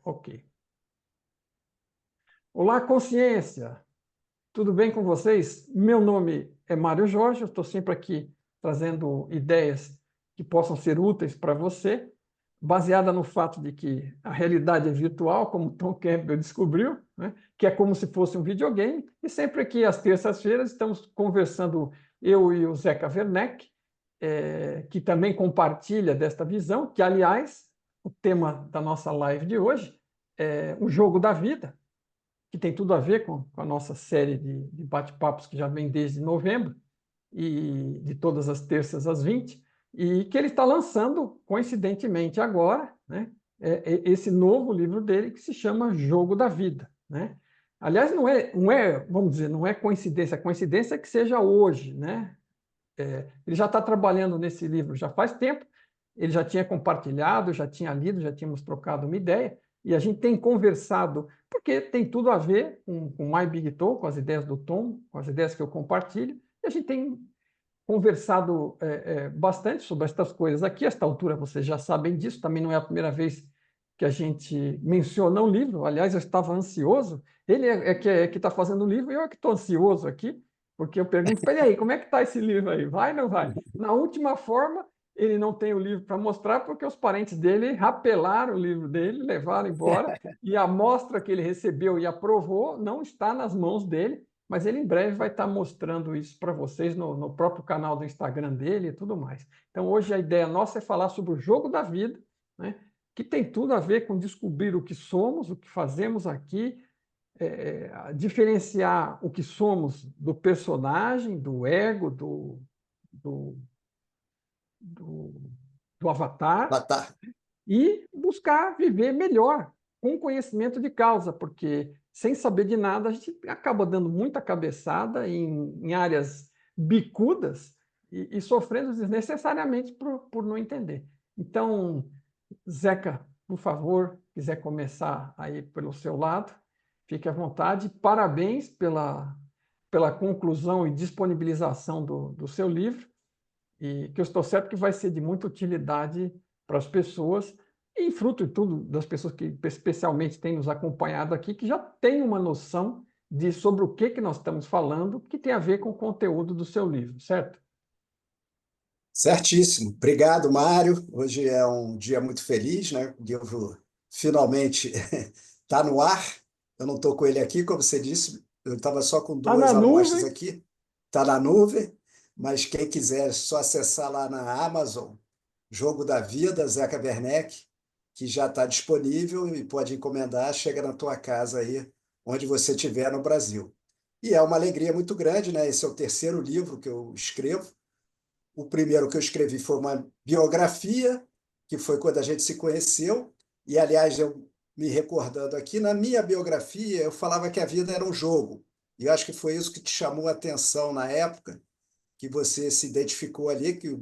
Ok. Olá, consciência! Tudo bem com vocês? Meu nome é Mário Jorge, eu estou sempre aqui trazendo ideias que possam ser úteis para você, baseada no fato de que a realidade é virtual, como Tom Campbell descobriu, né? Que é como se fosse um videogame, e sempre aqui às terças-feiras estamos conversando, eu e o Zeca Werneck, que também compartilha desta visão, que, aliás, o tema da nossa live de hoje é o jogo da vida, que tem tudo a ver com a nossa série de bate-papos que já vem desde novembro, e de todas as terças às 20, e que ele está lançando, coincidentemente agora, né, esse novo livro dele que se chama Jogo da Vida. Né? Aliás, não é, vamos dizer, não é coincidência, a coincidência é que seja hoje. Né? Ele já está trabalhando nesse livro já faz tempo, ele já tinha compartilhado, já tinha lido, já tínhamos trocado uma ideia, e a gente tem conversado, porque tem tudo a ver com My Big Talk, com as ideias do Tom, com as ideias que eu compartilho, e a gente tem conversado bastante sobre estas coisas aqui. A esta altura vocês já sabem disso, também não é a primeira vez que a gente menciona o livro. Aliás, eu estava ansioso, ele que está fazendo o livro, e eu é que estou ansioso aqui, porque eu pergunto para ele, aí, como é que está esse livro aí? Vai ou não vai? Na última forma, ele não tem o livro para mostrar, porque os parentes dele rapelaram o livro dele, levaram embora, e a amostra que ele recebeu e aprovou não está nas mãos dele, mas ele em breve vai estar mostrando isso para vocês no próprio canal do Instagram dele e tudo mais. Então, hoje a ideia nossa é falar sobre o jogo da vida, né, que tem tudo a ver com descobrir o que somos, o que fazemos aqui, diferenciar o que somos do personagem, do ego, do, do, do avatar, Matar. e buscar viver melhor, com conhecimento de causa, porque sem saber de nada a gente acaba dando muita cabeçada em áreas bicudas e sofrendo desnecessariamente por não entender. Então, Zeca, por favor, quiser começar aí pelo seu lado, fique à vontade. Parabéns pela conclusão e disponibilização do seu livro, e que eu estou certo que vai ser de muita utilidade para as pessoas, e fruto de tudo das pessoas que especialmente têm nos acompanhado aqui, que já têm uma noção de sobre o que nós estamos falando, que tem a ver com o conteúdo do seu livro, certo? Certíssimo. Obrigado, Mário. Hoje é um dia muito feliz, né? O livro finalmente está no ar. Eu não estou com ele aqui, como você disse, eu estava só com Está duas na amostras nuvem. aqui. Está na nuvem, mas quem quiser é só acessar lá na Amazon, Jogo da Vida, Zeca Werneck, que já está disponível e pode encomendar, chega na tua casa aí, onde você estiver no Brasil. E é uma alegria muito grande, né? Esse é o terceiro livro que eu escrevo. O primeiro que eu escrevi foi uma biografia, que foi quando a gente se conheceu. E, aliás, eu me recordando aqui, na minha biografia, eu falava que a vida era um jogo. E eu acho que foi isso que te chamou a atenção na época, que você se identificou ali, que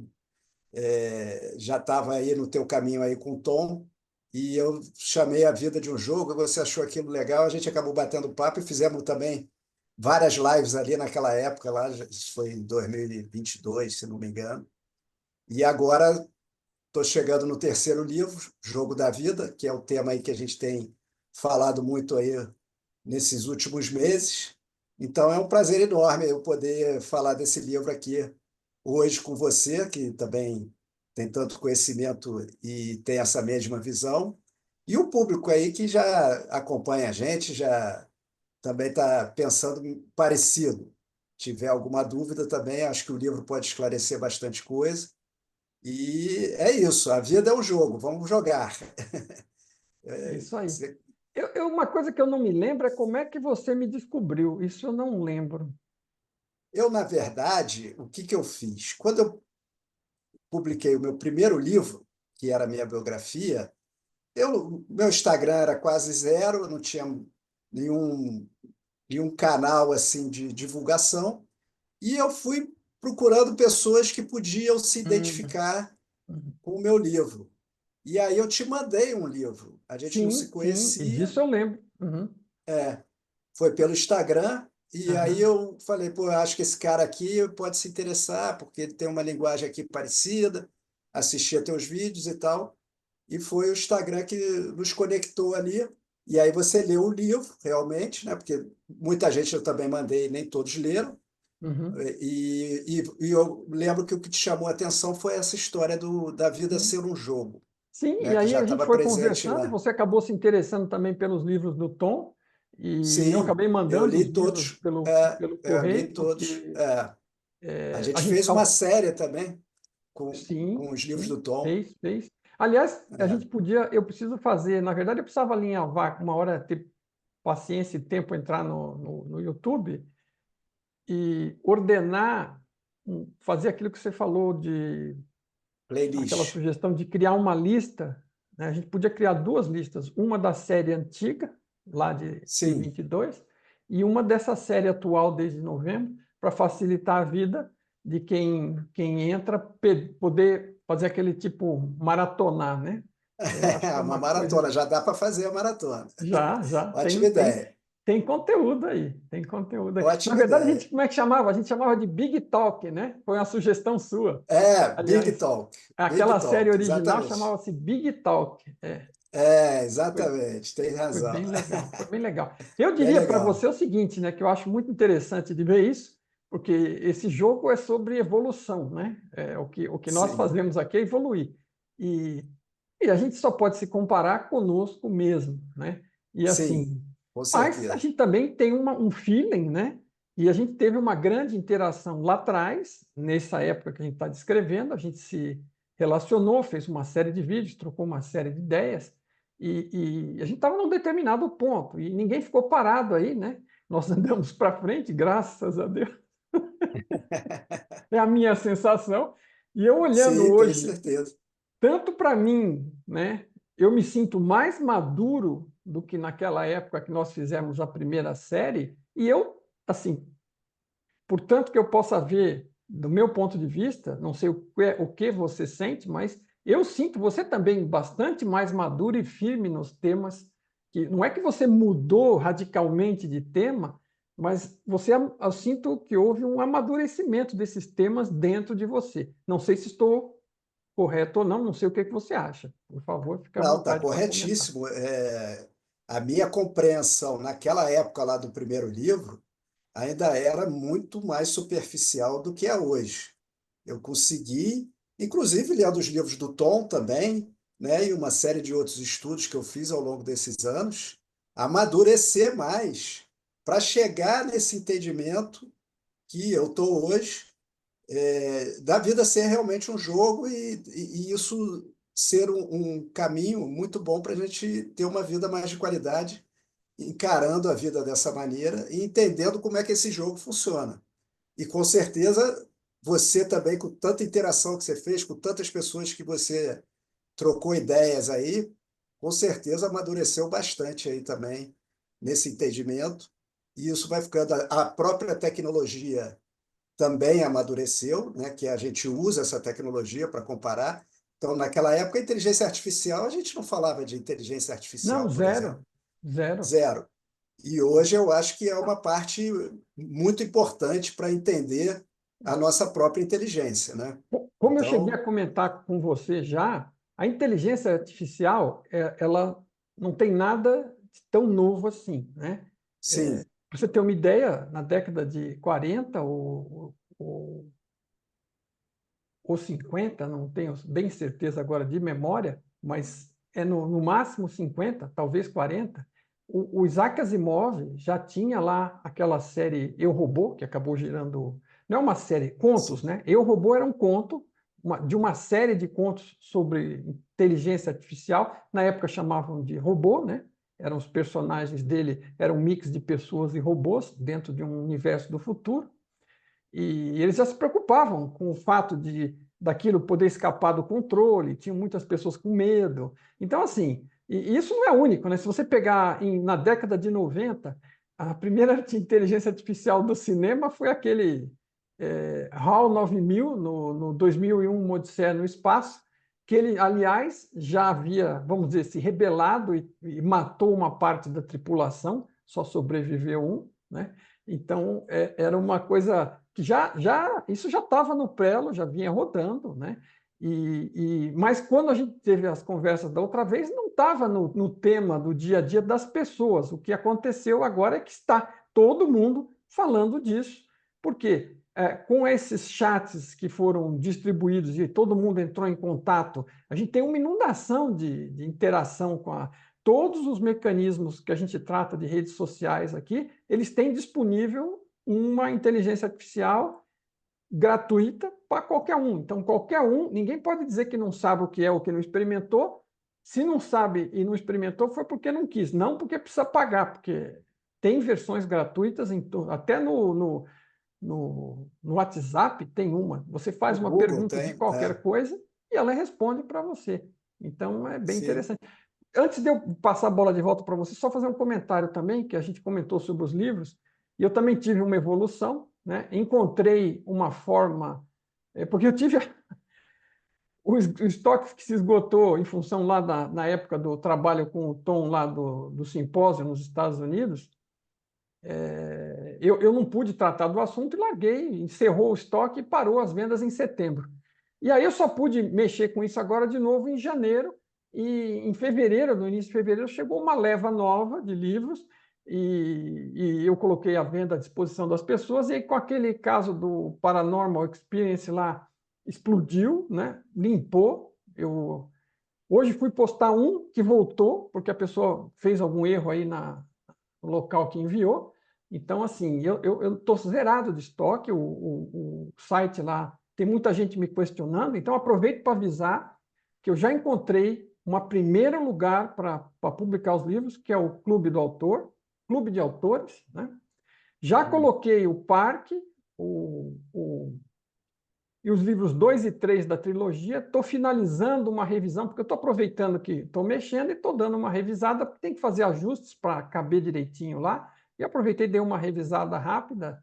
já estava aí no teu caminho aí com o Tom. E eu chamei a vida de um jogo, você achou aquilo legal, a gente acabou batendo papo e fizemos também várias lives ali naquela época, lá, isso foi em 2022, se não me engano. E agora estou chegando no terceiro livro, Jogo da Vida, que é o tema aí que a gente tem falado muito aí nesses últimos meses. Então é um prazer enorme eu poder falar desse livro aqui hoje com você, que também tem tanto conhecimento e tem essa mesma visão, e o público aí que já acompanha a gente, já também está pensando parecido. Tiver alguma dúvida também, acho que o livro pode esclarecer bastante coisa. E é isso, a vida é um jogo, vamos jogar. É É, isso aí. Uma coisa que eu não me lembro é como é que você me descobriu. Isso eu não lembro. eu, na verdade, o que eu fiz? Quando eu publiquei o meu primeiro livro, que era a minha biografia, meu Instagram era quase zero, eu não tinha nenhum, nenhum canal assim de divulgação, e eu fui procurando pessoas que podiam se Uhum, identificar uhum. com o meu livro. E aí eu te mandei um livro. A gente não se Sim, sim, e conhecia, disso eu lembro. Uhum, foi pelo Instagram, e aí aham. eu falei, pô, eu acho que esse cara aqui pode se interessar, porque ele tem uma linguagem aqui parecida, assistia teus vídeos e tal. e foi o Instagram que nos conectou ali. E aí você leu o livro, realmente, né? Porque muita gente eu também mandei, nem todos leram. Uhum. E eu lembro que o que te chamou a atenção foi essa história da vida Sim. ser um jogo, Sim, e né? Que aí já a gente estava foi presente conversando, e lá. você acabou se interessando também pelos livros do Tom, e eu Sim, acabei eu mandando li os livros todos. pelo Eu li correio, todos. porque A a gente gente fez uma série também com sim, os livros sim, do Tom. fez. Aliás, a É, gente podia, eu preciso fazer, na verdade, eu precisava alinhavar, uma hora ter paciência e tempo entrar no YouTube e ordenar, fazer aquilo que você falou de aquela playlist. sugestão de criar uma lista, né? A gente podia criar duas listas, uma da série antiga, lá de Sim. 22, e uma dessa série atual desde novembro, para facilitar a vida de quem entra poder fazer aquele tipo maratonar, né? Eu acho que é Uma uma coisa. maratona, já dá para fazer a maratona. Já, Ótima ideia. tem conteúdo aí, tem conteúdo aí. Na Ótima verdade, a ideia. gente, como é que chamava? A gente chamava de Big Talk, né? Foi uma sugestão sua. Big Aliás, Talk. Big aquela série Talk, original exatamente. chamava-se Big Talk. Foi, Exatamente, tem foi razão. bem legal, foi bem legal. Eu Bem diria para legal. você o seguinte, né, que eu acho muito interessante de ver isso, porque esse jogo é sobre evolução, né? O que nós Sim, fazemos aqui é evoluir. E, e a gente só pode se comparar conosco mesmo, né? E sim, assim, com mas a certeza. gente também tem um feeling, né? E a gente teve uma grande interação lá atrás, nessa época que a gente está descrevendo, a gente se relacionou, fez uma série de vídeos, trocou uma série de ideias, e a gente estava num determinado ponto, e ninguém ficou parado aí, né? Nós andamos para frente, graças a Deus, é a minha sensação. E eu olhando Sim, tenho hoje, certeza. tanto para mim, né? Eu me sinto mais maduro do que naquela época que nós fizemos a primeira série, e eu, assim, portanto, que eu possa ver, do meu ponto de vista, não sei o que você sente, mas eu sinto você também bastante mais maduro e firme nos temas, que não é que você mudou radicalmente de tema, mas eu sinto que houve um amadurecimento desses temas dentro de você. Não sei se estou correto ou não, não sei o que você acha. Por favor, fique à Não, está vontade para comentar. corretíssimo. A minha compreensão naquela época lá do primeiro livro ainda era muito mais superficial do que é hoje. Eu consegui, inclusive lendo os livros do Tom também, né, e uma série de outros estudos que eu fiz ao longo desses anos, amadurecer mais para chegar nesse entendimento que eu estou hoje, da vida ser realmente um jogo e isso ser um caminho muito bom para a gente ter uma vida mais de qualidade, encarando a vida dessa maneira e entendendo como é que esse jogo funciona. E com certeza você também, com tanta interação que você fez, com tantas pessoas que você trocou ideias aí, com certeza amadureceu bastante aí também nesse entendimento. E isso vai ficando. A própria tecnologia também amadureceu, né? Que a gente usa essa tecnologia para comparar. Então, naquela época, a inteligência artificial, a gente não falava de inteligência Não, artificial, por exemplo. zero, zero. Zero. E hoje eu acho que é uma parte muito importante para entender a nossa própria inteligência, né? Como eu cheguei a Então, comentar com você já, a inteligência artificial, ela não tem nada de tão novo assim, né? sim, Para você ter uma ideia, na década de 40 ou 50, não tenho bem certeza agora de memória, mas é no máximo 50, talvez 40, o Isaac Asimov já tinha lá aquela série Eu, Robô, que acabou girando. Não é uma série, contos, sim, né? Eu, Robô era um conto de uma série de contos sobre inteligência artificial. Na época chamavam de robô, né? Eram os personagens dele, eram um mix de pessoas e robôs dentro de um universo do futuro. E eles já se preocupavam com o fato de daquilo poder escapar do controle, tinham muitas pessoas com medo. Então, assim, e isso não é único, né? Se você pegar na década de 90, a primeira inteligência artificial do cinema foi aquele HAL 9000, no 2001, Uma Odisseia no Espaço, que ele, aliás, já havia, vamos dizer, se rebelado e matou uma parte da tripulação, só sobreviveu um, né? Então, era uma coisa que isso já estava no prelo, já vinha rodando, né? Mas quando a gente teve as conversas da outra vez, não estava no tema do dia a dia das pessoas. O que aconteceu agora é que está todo mundo falando disso. Por quê? Com esses chats que foram distribuídos e todo mundo entrou em contato, a gente tem uma inundação de interação todos os mecanismos que a gente trata de redes sociais aqui, eles têm disponível uma inteligência artificial gratuita para qualquer um. Então, qualquer um, ninguém pode dizer que não sabe o que é ou que não experimentou. Se não sabe e não experimentou, foi porque não quis, não porque precisa pagar, porque tem versões gratuitas, até no WhatsApp tem uma. Você faz O uma Google pergunta de tem, qualquer coisa e ela responde para você. Então, é bem sim. interessante. Antes de eu passar a bola de volta para você, só fazer um comentário também, que a gente comentou sobre os livros, e eu também tive uma evolução, né? Encontrei uma forma, porque eu tive o estoque que se esgotou em função lá na época do trabalho com o Tom lá do simpósio nos Estados Unidos, eu não pude tratar do assunto e larguei, encerrou o estoque e parou as vendas em setembro. E aí eu só pude mexer com isso agora de novo em janeiro, e em fevereiro, no início de fevereiro, chegou uma leva nova de livros, e eu coloquei à venda à disposição das pessoas, e aí, com aquele caso do Paranormal Experience lá, explodiu, né? Limpou. Hoje fui postar um que voltou, porque a pessoa fez algum erro aí no local que enviou. Então, assim, eu estou zerado de estoque, o site lá tem muita gente me questionando, então aproveito para avisar que eu já encontrei um primeiro lugar para publicar os livros, que é o Clube do Autor, Clube de Autores, né? Já coloquei o Parque, e os livros 2 e 3 da trilogia. Estou finalizando uma revisão, porque eu estou aproveitando que estou mexendo e estou dando uma revisada, porque tem que fazer ajustes para caber direitinho lá. E aproveitei e dei uma revisada rápida.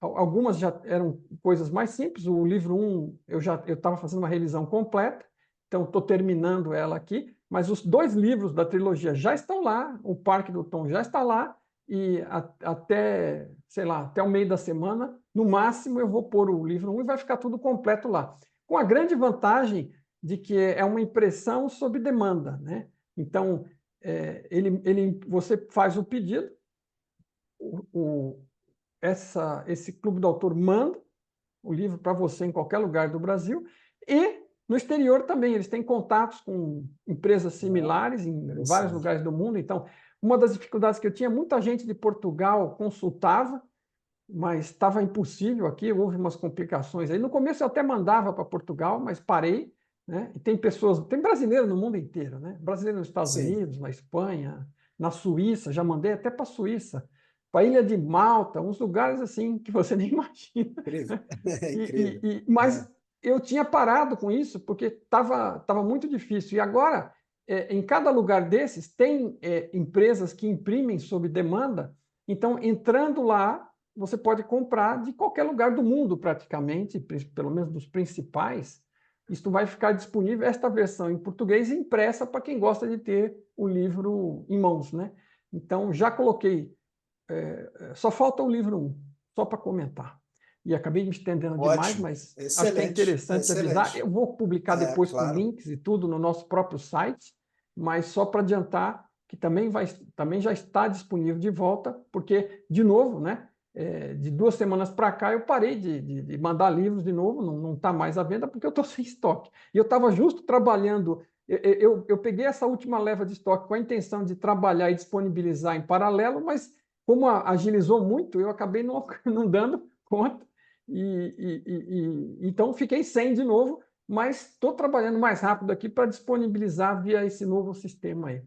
Algumas já eram coisas mais simples. O livro 1, eu estava fazendo uma revisão completa, então estou terminando ela aqui. Mas os 2 livros da trilogia já estão lá, o Parque do Tom já está lá, e até, sei lá, até o meio da semana, no máximo, eu vou pôr o livro 1 e vai ficar tudo completo lá. Com a grande vantagem de que é uma impressão sob demanda, né? Então, você faz o pedido, esse clube do autor manda o livro para você em qualquer lugar do Brasil, e no exterior também, eles têm contatos com empresas similares em vários Interessante. lugares do mundo. Então, uma das dificuldades que eu tinha, muita gente de Portugal consultava, mas estava impossível aqui, houve umas complicações aí. No começo eu até mandava para Portugal, mas parei, né? E tem brasileiro no mundo inteiro, né? Brasileiro nos Estados Sim, Unidos, na Espanha, na Suíça, já mandei até para a Suíça, para a Ilha de Malta, uns lugares assim que você nem imagina. incrível. É incrível. Mas É, eu tinha parado com isso porque estava muito difícil. E agora, em cada lugar desses, tem empresas que imprimem sob demanda. Então, entrando lá, você pode comprar de qualquer lugar do mundo, praticamente, pelo menos dos principais. Isto vai ficar disponível, esta versão em português, impressa para quem gosta de ter o livro em mãos, né? Então, já coloquei. Só falta o livro 1, só para comentar. E acabei me estendendo demais, ótimo, mas acho que é excelente, interessante avisar. excelente. Eu vou publicar É, depois com claro. links e tudo no nosso próprio site, mas só para adiantar que também já está disponível de volta, porque, de novo, né, de 2 semanas para cá, eu parei de mandar livros de novo, não está mais à venda, porque eu estou sem estoque. E eu estava justo trabalhando. Eu peguei essa última leva de estoque com a intenção de trabalhar e disponibilizar em paralelo, mas como agilizou muito, eu acabei não dando conta, então fiquei sem de novo, mas estou trabalhando mais rápido aqui para disponibilizar via esse novo sistema aí.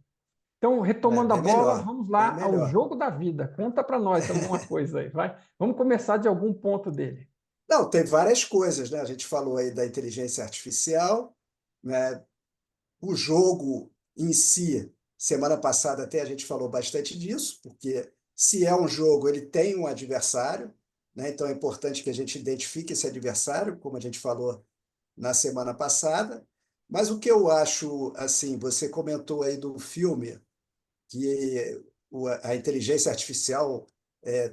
Então, É retomando a bem bola, melhor, vamos bem lá ao melhor. jogo da vida. Conta para nós alguma coisa aí, vai. Vamos começar de algum ponto dele. Não, tem várias coisas, né? A gente falou aí da inteligência artificial, né? O jogo em si, semana passada até a gente falou bastante disso, porque se é um jogo, ele tem um adversário, né? Então é importante que a gente identifique esse adversário, como a gente falou na semana passada. Mas o que eu acho, assim, você comentou aí do filme, que a inteligência artificial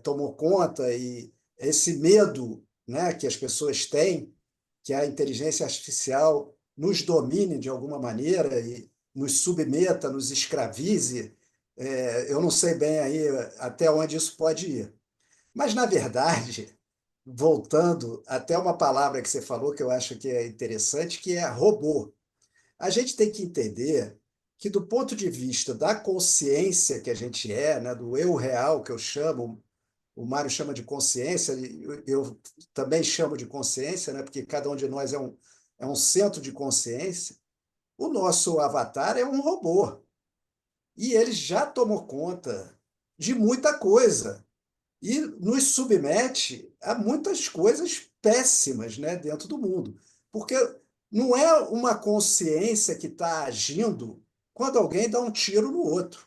tomou conta, e esse medo, né, que as pessoas têm, que a inteligência artificial nos domine de alguma maneira e nos submeta, nos escravize. Eu não sei bem aí até onde isso pode ir. Mas, na verdade, voltando até uma palavra que você falou que eu acho que é interessante, que é robô. A gente tem que entender que, do ponto de vista da consciência que a gente é, né, do eu real, que eu chamo, o Mário chama de consciência, eu também chamo de consciência, né, porque cada um de nós é um centro de consciência, o nosso avatar é um robô. E ele já tomou conta de muita coisa e nos submete a muitas coisas péssimas, né, dentro do mundo. Porque não é uma consciência que está agindo quando alguém dá um tiro no outro.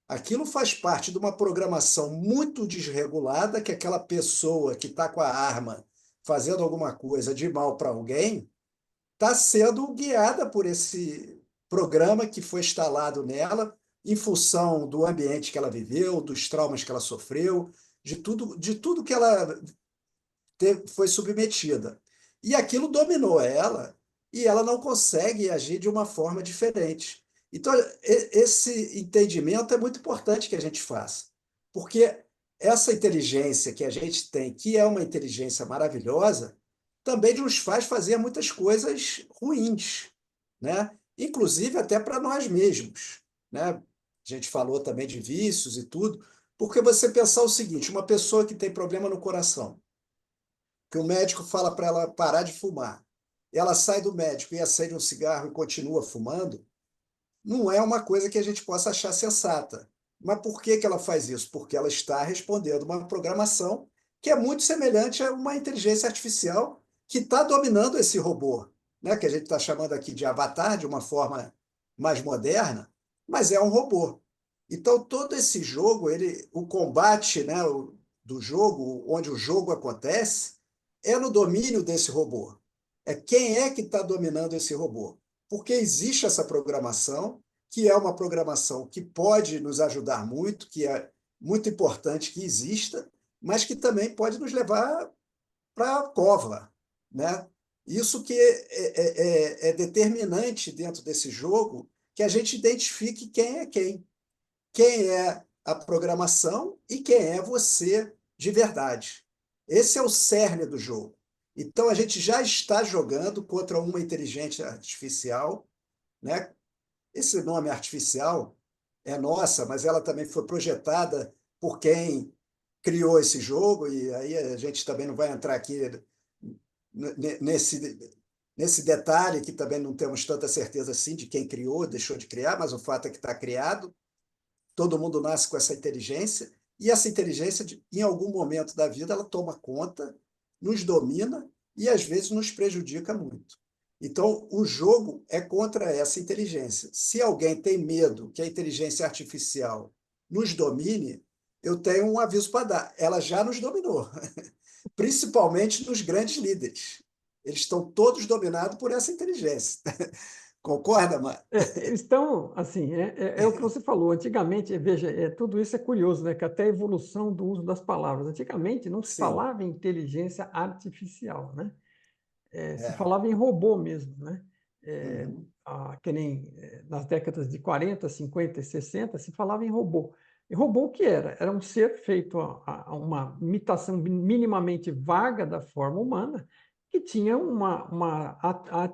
Aquilo faz parte de uma programação muito desregulada que aquela pessoa que está com a arma fazendo alguma coisa de mal para alguém está sendo guiada por esse programa que foi instalado nela em função do ambiente que ela viveu, dos traumas que ela sofreu, de tudo que ela foi submetida. E aquilo dominou ela e ela não consegue agir de uma forma diferente. Então, esse entendimento é muito importante que a gente faça, porque essa inteligência que a gente tem, que é uma inteligência maravilhosa, também nos faz fazer muitas coisas ruins, né? Inclusive até para nós mesmos, né? A gente falou também de vícios e tudo, porque você pensar o seguinte, uma pessoa que tem problema no coração, que o médico fala para ela parar de fumar, ela sai do médico e acende um cigarro e continua fumando, não é uma coisa que a gente possa achar sensata. Mas por que que ela faz isso? Porque ela está respondendo uma programação que é muito semelhante a uma inteligência artificial que está dominando esse robô, né? Que a gente está chamando aqui de avatar, de uma forma mais moderna, mas é um robô. Então, todo esse jogo, o combate, né, do jogo, onde o jogo acontece, é no domínio desse robô. É quem é que está dominando esse robô? Porque existe essa programação, que é uma programação que pode nos ajudar muito, que é muito importante que exista, mas que também pode nos levar para a cova, né? Isso que é determinante dentro desse jogo, que a gente identifique quem é quem. Quem é a programação e quem é você de verdade. Esse é o cerne do jogo. Então, a gente já está jogando contra uma inteligência artificial, né? Esse nome artificial é nossa, mas ela também foi projetada por quem criou esse jogo, e aí a gente também não vai entrar aqui nesse detalhe, que também não temos tanta certeza assim de quem criou, deixou de criar, mas o fato é que está criado. Todo mundo nasce com essa inteligência, e essa inteligência, em algum momento da vida, ela toma conta, nos domina e, às vezes, nos prejudica muito. Então, o jogo é contra essa inteligência. Se alguém tem medo que a inteligência artificial nos domine, eu tenho um aviso para dar. Ela já nos dominou, principalmente nos grandes líderes. Eles estão todos dominados por essa inteligência. Concorda, Mar? Eles estão, assim, é o que você falou. Antigamente, veja, tudo isso é curioso, né? Que até a evolução do uso das palavras. Antigamente não se Sim. falava em inteligência artificial, né? Se É. falava em robô mesmo, né? Uhum. Que nem nas décadas de 40, 50 e 60 se falava em robô. E robô o que era? Era um ser feito a uma imitação minimamente vaga da forma humana, que tinha uma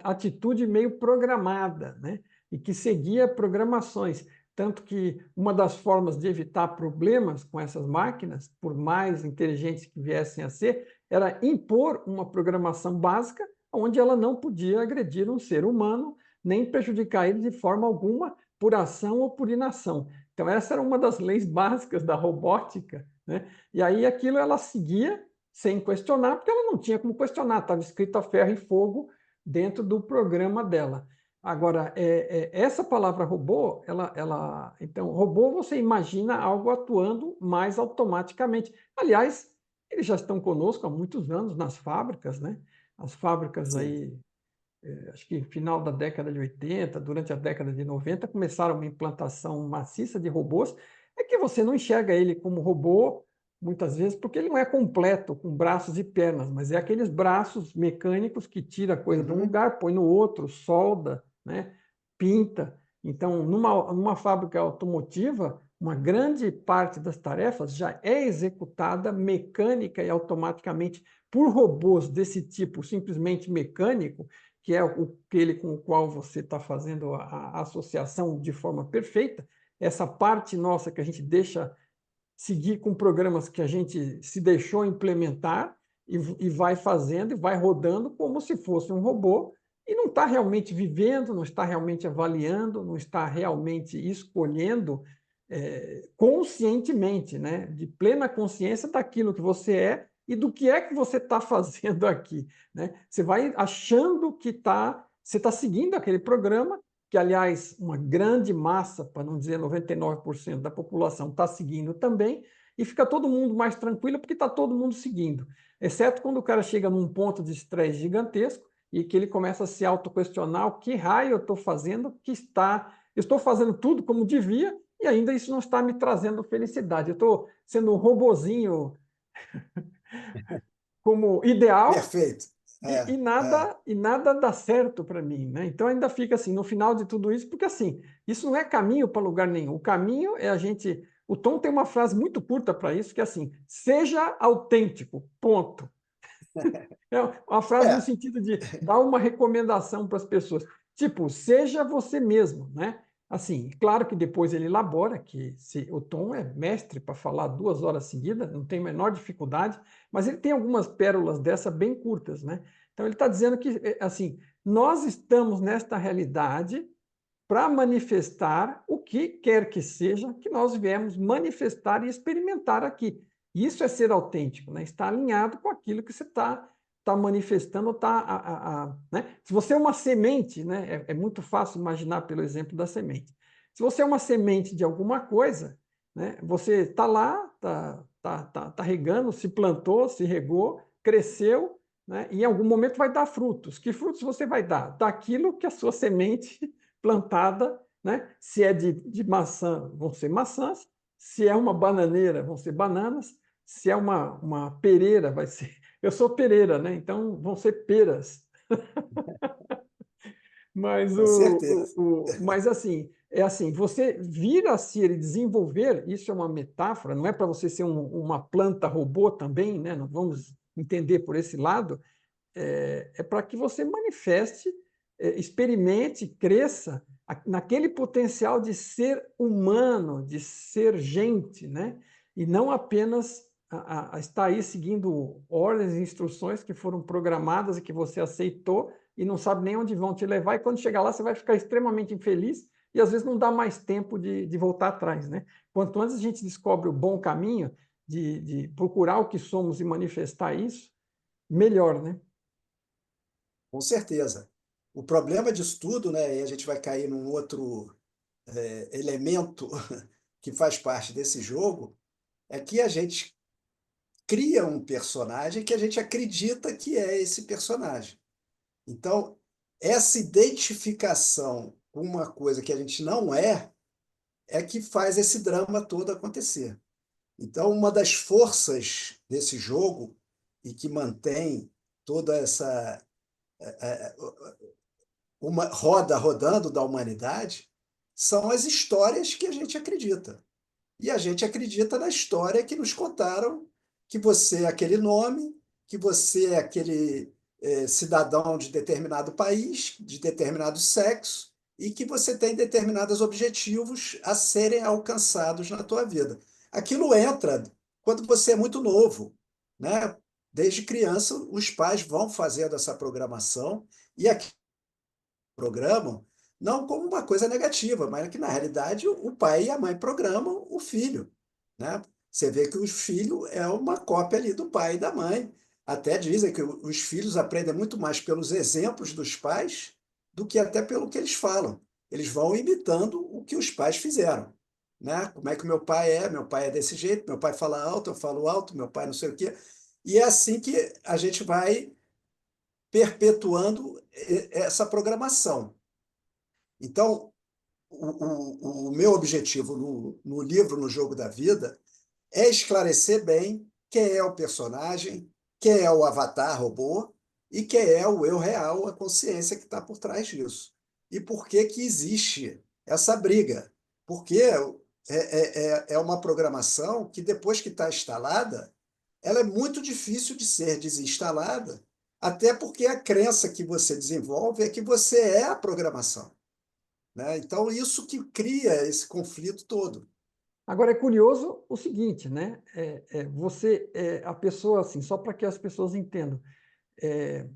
atitude meio programada, né? E que seguia programações. Tanto que uma das formas de evitar problemas com essas máquinas, por mais inteligentes que viessem a ser, era impor uma programação básica onde ela não podia agredir um ser humano, nem prejudicar ele de forma alguma por ação ou por inação. Então, essa era uma das leis básicas da robótica, né? E aí aquilo ela seguia sem questionar, porque ela não tinha como questionar, estava escrito a ferro e fogo dentro do programa dela. Agora, essa palavra robô, então, robô você imagina algo atuando mais automaticamente. Aliás, eles já estão conosco há muitos anos nas fábricas, né? As fábricas Sim. aí, acho que final da década de 80, durante a década de 90, começaram uma implantação maciça de robôs. É que você não enxerga ele como robô muitas vezes, porque ele não é completo, com braços e pernas, mas é aqueles braços mecânicos que tira a coisa de um Uhum. lugar, põe no outro, solda, né? Pinta. Então, numa fábrica automotiva, uma grande parte das tarefas já é executada mecânica e automaticamente por robôs desse tipo, simplesmente mecânico, que é aquele com o qual você está fazendo a associação de forma perfeita. Essa parte nossa que a gente deixa seguir com programas que a gente se deixou implementar e vai fazendo e vai rodando como se fosse um robô e não está realmente vivendo, não está realmente avaliando, não está realmente escolhendo conscientemente, né? De plena consciência daquilo que você é e do que é que você está fazendo aqui, né? Você vai achando que você está seguindo aquele programa, que, aliás, uma grande massa, para não dizer 99% da população, está seguindo também, e fica todo mundo mais tranquilo porque está todo mundo seguindo. Exceto quando o cara chega num ponto de estresse gigantesco e que ele começa a se autoquestionar o que raio eu estou fazendo, eu estou fazendo tudo como devia e ainda isso não está me trazendo felicidade. Eu estou sendo um robozinho como ideal Perfeito. e, e, É, é. nada e nada dá certo para mim, né? Então ainda fica assim no final de tudo isso, porque assim isso não é caminho para lugar nenhum. O caminho é a gente. O Tom tem uma frase muito curta para isso, que é assim: seja autêntico, ponto. É uma frase no É, sentido de dar uma recomendação para as pessoas. Tipo, seja você mesmo, né? Assim, claro que depois ele elabora que o Tom é mestre para falar 2 horas seguidas, não tem a menor dificuldade, mas ele tem algumas pérolas dessa bem curtas, né? Então ele está dizendo que, assim, nós estamos nesta realidade para manifestar o que quer que seja que nós viemos manifestar e experimentar aqui. Isso é ser autêntico, né? Estar alinhado com aquilo que você está manifestando, né? Se você é uma semente, né? É muito fácil imaginar pelo exemplo da semente. Se você é uma semente de alguma coisa, né? Você está lá, tá regando, se plantou, se regou, cresceu, né? E em algum momento vai dar frutos. Que frutos você vai dar? Daquilo que a sua semente plantada, né? Se é de maçã, vão ser maçãs, se é uma bananeira, vão ser bananas, se é uma pereira, vai ser. Eu sou pereira, né? Então vão ser peras. Mas, com certeza. mas assim, é assim, você vir a ser e desenvolver, isso é uma metáfora, não é para você ser uma planta robô também, né? Não vamos entender por esse lado, é para que você manifeste, experimente, cresça naquele potencial de ser humano, de ser gente, né? E não apenas a estar aí seguindo ordens e instruções que foram programadas e que você aceitou e não sabe nem onde vão te levar, e quando chegar lá você vai ficar extremamente infeliz e às vezes não dá mais tempo de voltar atrás, né? Quanto antes a gente descobre o bom caminho de procurar o que somos e manifestar isso, melhor, né? Com certeza. O problema disso tudo, né, e a gente vai cair num outro elemento que faz parte desse jogo, é que a gente cria um personagem que a gente acredita que é esse personagem. Então, essa identificação com uma coisa que a gente não é que faz esse drama todo acontecer. Então, uma das forças desse jogo e que mantém toda essa uma roda rodando da humanidade são as histórias que a gente acredita. E a gente acredita na história que nos contaram que você é aquele nome, que você é aquele cidadão de determinado país, de determinado sexo, e que você tem determinados objetivos a serem alcançados na tua vida. Aquilo entra quando você é muito novo, né? Desde criança, os pais vão fazendo essa programação e aqui programam não como uma coisa negativa, mas que na realidade o pai e a mãe programam o filho, né? Você vê que o filho é uma cópia ali do pai e da mãe. Até dizem que os filhos aprendem muito mais pelos exemplos dos pais do que até pelo que eles falam. Eles vão imitando o que os pais fizeram, né? Como é que o meu pai é? Meu pai é desse jeito, meu pai fala alto, eu falo alto, meu pai não sei o quê. E é assim que a gente vai perpetuando essa programação. Então, o meu objetivo no livro, no Jogo da Vida, é esclarecer bem quem é o personagem, quem é o avatar robô e quem é o eu real, a consciência que está por trás disso. E por que que existe essa briga? Porque é uma programação que, depois que está instalada, ela é muito difícil de ser desinstalada, até porque a crença que você desenvolve é que você é a programação, né? Então, isso que cria esse conflito todo. Agora, é curioso o seguinte, né? A pessoa, assim, só para que as pessoas entendam, é,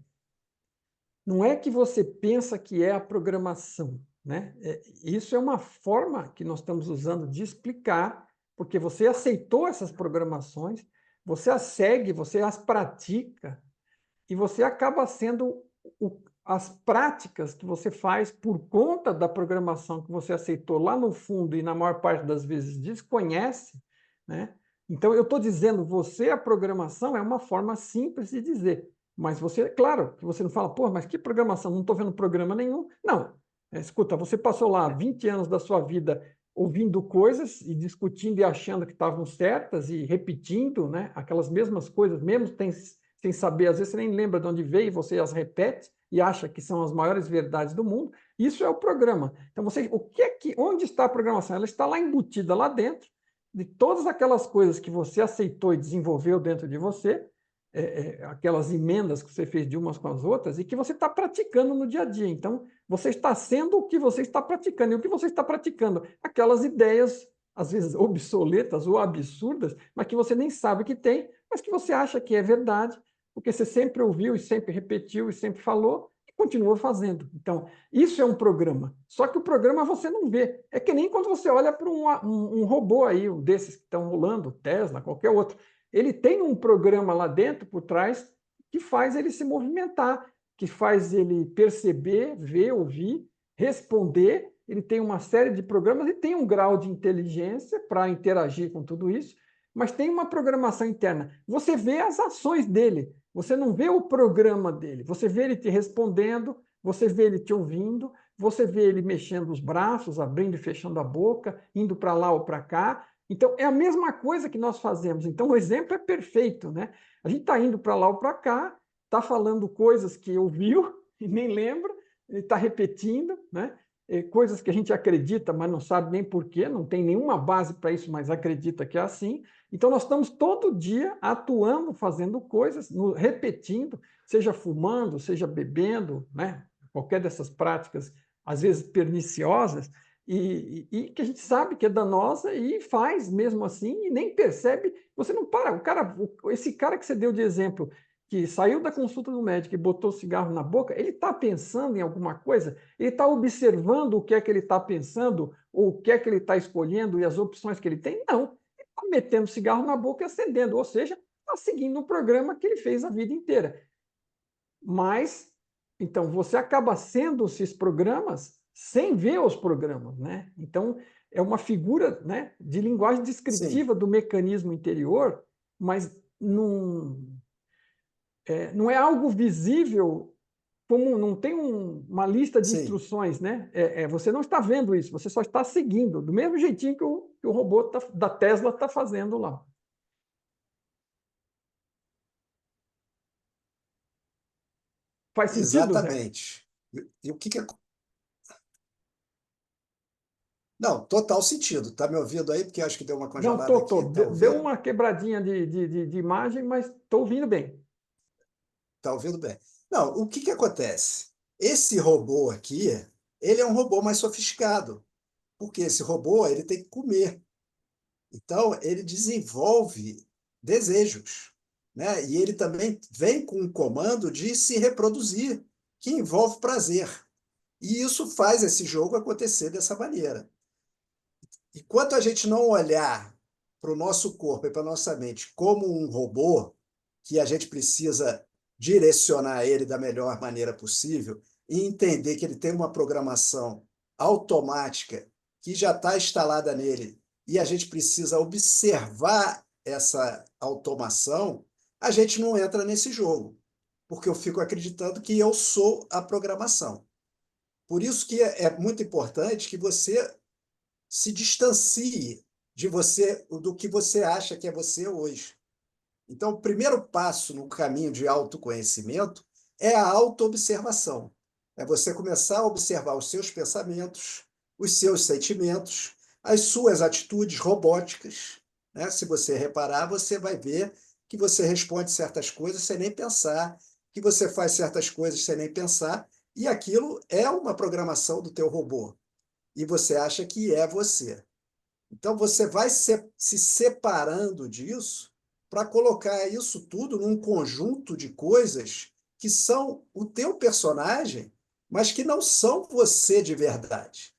não é que você pensa que é a programação, né? Isso é uma forma que nós estamos usando de explicar, porque você aceitou essas programações, você as segue, você as pratica, e você acaba sendo as práticas que você faz por conta da programação que você aceitou lá no fundo e na maior parte das vezes desconhece, né? Então, eu estou dizendo, você, a programação é uma forma simples de dizer, mas você, claro, que você não fala, pô, mas que programação? Não estou vendo programa nenhum. Não, escuta, você passou lá 20 anos da sua vida ouvindo coisas e discutindo e achando que estavam certas e repetindo, né, aquelas mesmas coisas, mesmo sem saber, às vezes você nem lembra de onde veio, você as repete e acha que são as maiores verdades do mundo. Isso é o programa. Então, onde está a programação? Ela está lá embutida lá dentro de todas aquelas coisas que você aceitou e desenvolveu dentro de você, aquelas emendas que você fez de umas com as outras e que você está praticando no dia a dia. Então, você está sendo o que você está praticando. E o que você está praticando? Aquelas ideias, às vezes obsoletas ou absurdas, mas que você nem sabe que tem, mas que você acha que é verdade, porque você sempre ouviu e sempre repetiu e sempre falou e continua fazendo. Então, isso é um programa. Só que o programa você não vê. É que nem quando você olha para um robô aí, um desses que estão rolando, Tesla, qualquer outro. Ele tem um programa lá dentro, por trás, que faz ele se movimentar, que faz ele perceber, ver, ouvir, responder. Ele tem uma série de programas e tem um grau de inteligência para interagir com tudo isso, mas tem uma programação interna. Você vê as ações dele, você não vê o programa dele. Você vê ele te respondendo, você vê ele te ouvindo, você vê ele mexendo os braços, abrindo e fechando a boca, indo para lá ou para cá. Então, é a mesma coisa que nós fazemos. Então, o exemplo é perfeito, né? A gente está indo para lá ou para cá, está falando coisas que ouviu e nem lembra, ele está repetindo, né? Coisas que a gente acredita, mas não sabe nem por quê, não tem nenhuma base para isso, mas acredita que é assim. Então, nós estamos todo dia atuando, fazendo coisas, repetindo, seja fumando, seja bebendo, né? Qualquer dessas práticas, às vezes perniciosas, e que a gente sabe que é danosa e faz mesmo assim e nem percebe. Você não para. Esse cara que você deu de exemplo, que saiu da consulta do médico e botou o cigarro na boca, ele está pensando em alguma coisa? Ele está observando o que é que ele está pensando, ou o que é que ele está escolhendo e as opções que ele tem? Não. Ele está metendo cigarro na boca e acendendo, ou seja, está seguindo um programa que ele fez a vida inteira. Mas, então, você acaba sendo esses programas sem ver os programas, né? Então, é uma figura, né, de linguagem Sim, descritiva do mecanismo interior, mas não é algo visível, como não tem uma lista de sim. instruções, né? Você não está vendo isso, você só está seguindo, do mesmo jeitinho que o robô da Tesla está fazendo lá. Faz sentido, Zé? Exatamente. E o que que... Não, total sentido. Tá me ouvindo aí? Porque acho que deu uma Não, congelada aqui. Tá deu ouvindo? uma quebradinha de imagem, mas estou ouvindo bem. Tá ouvindo bem. Não, o que que acontece? Esse robô aqui, ele é um robô mais sofisticado, porque esse robô, ele tem que comer. Então, ele desenvolve desejos, né? E ele também vem com um comando de se reproduzir, que envolve prazer. E isso faz esse jogo acontecer dessa maneira. Enquanto a gente não olhar para o nosso corpo e para a nossa mente como um robô, que a gente precisa direcionar ele da melhor maneira possível e entender que ele tem uma programação automática que já está instalada nele e a gente precisa observar essa automação, a gente não entra nesse jogo, porque eu fico acreditando que eu sou a programação. Por isso que é muito importante que você se distancie do que você acha que é você hoje. Então, o primeiro passo no caminho de autoconhecimento é a autoobservação. É você começar a observar os seus pensamentos, os seus sentimentos, as suas atitudes robóticas, né? Se você reparar, você vai ver que você responde certas coisas sem nem pensar, que você faz certas coisas sem nem pensar, e aquilo é uma programação do teu robô. E você acha que é você. Então, você vai se separando disso para colocar isso tudo num conjunto de coisas que são o teu personagem, mas que não são você de verdade.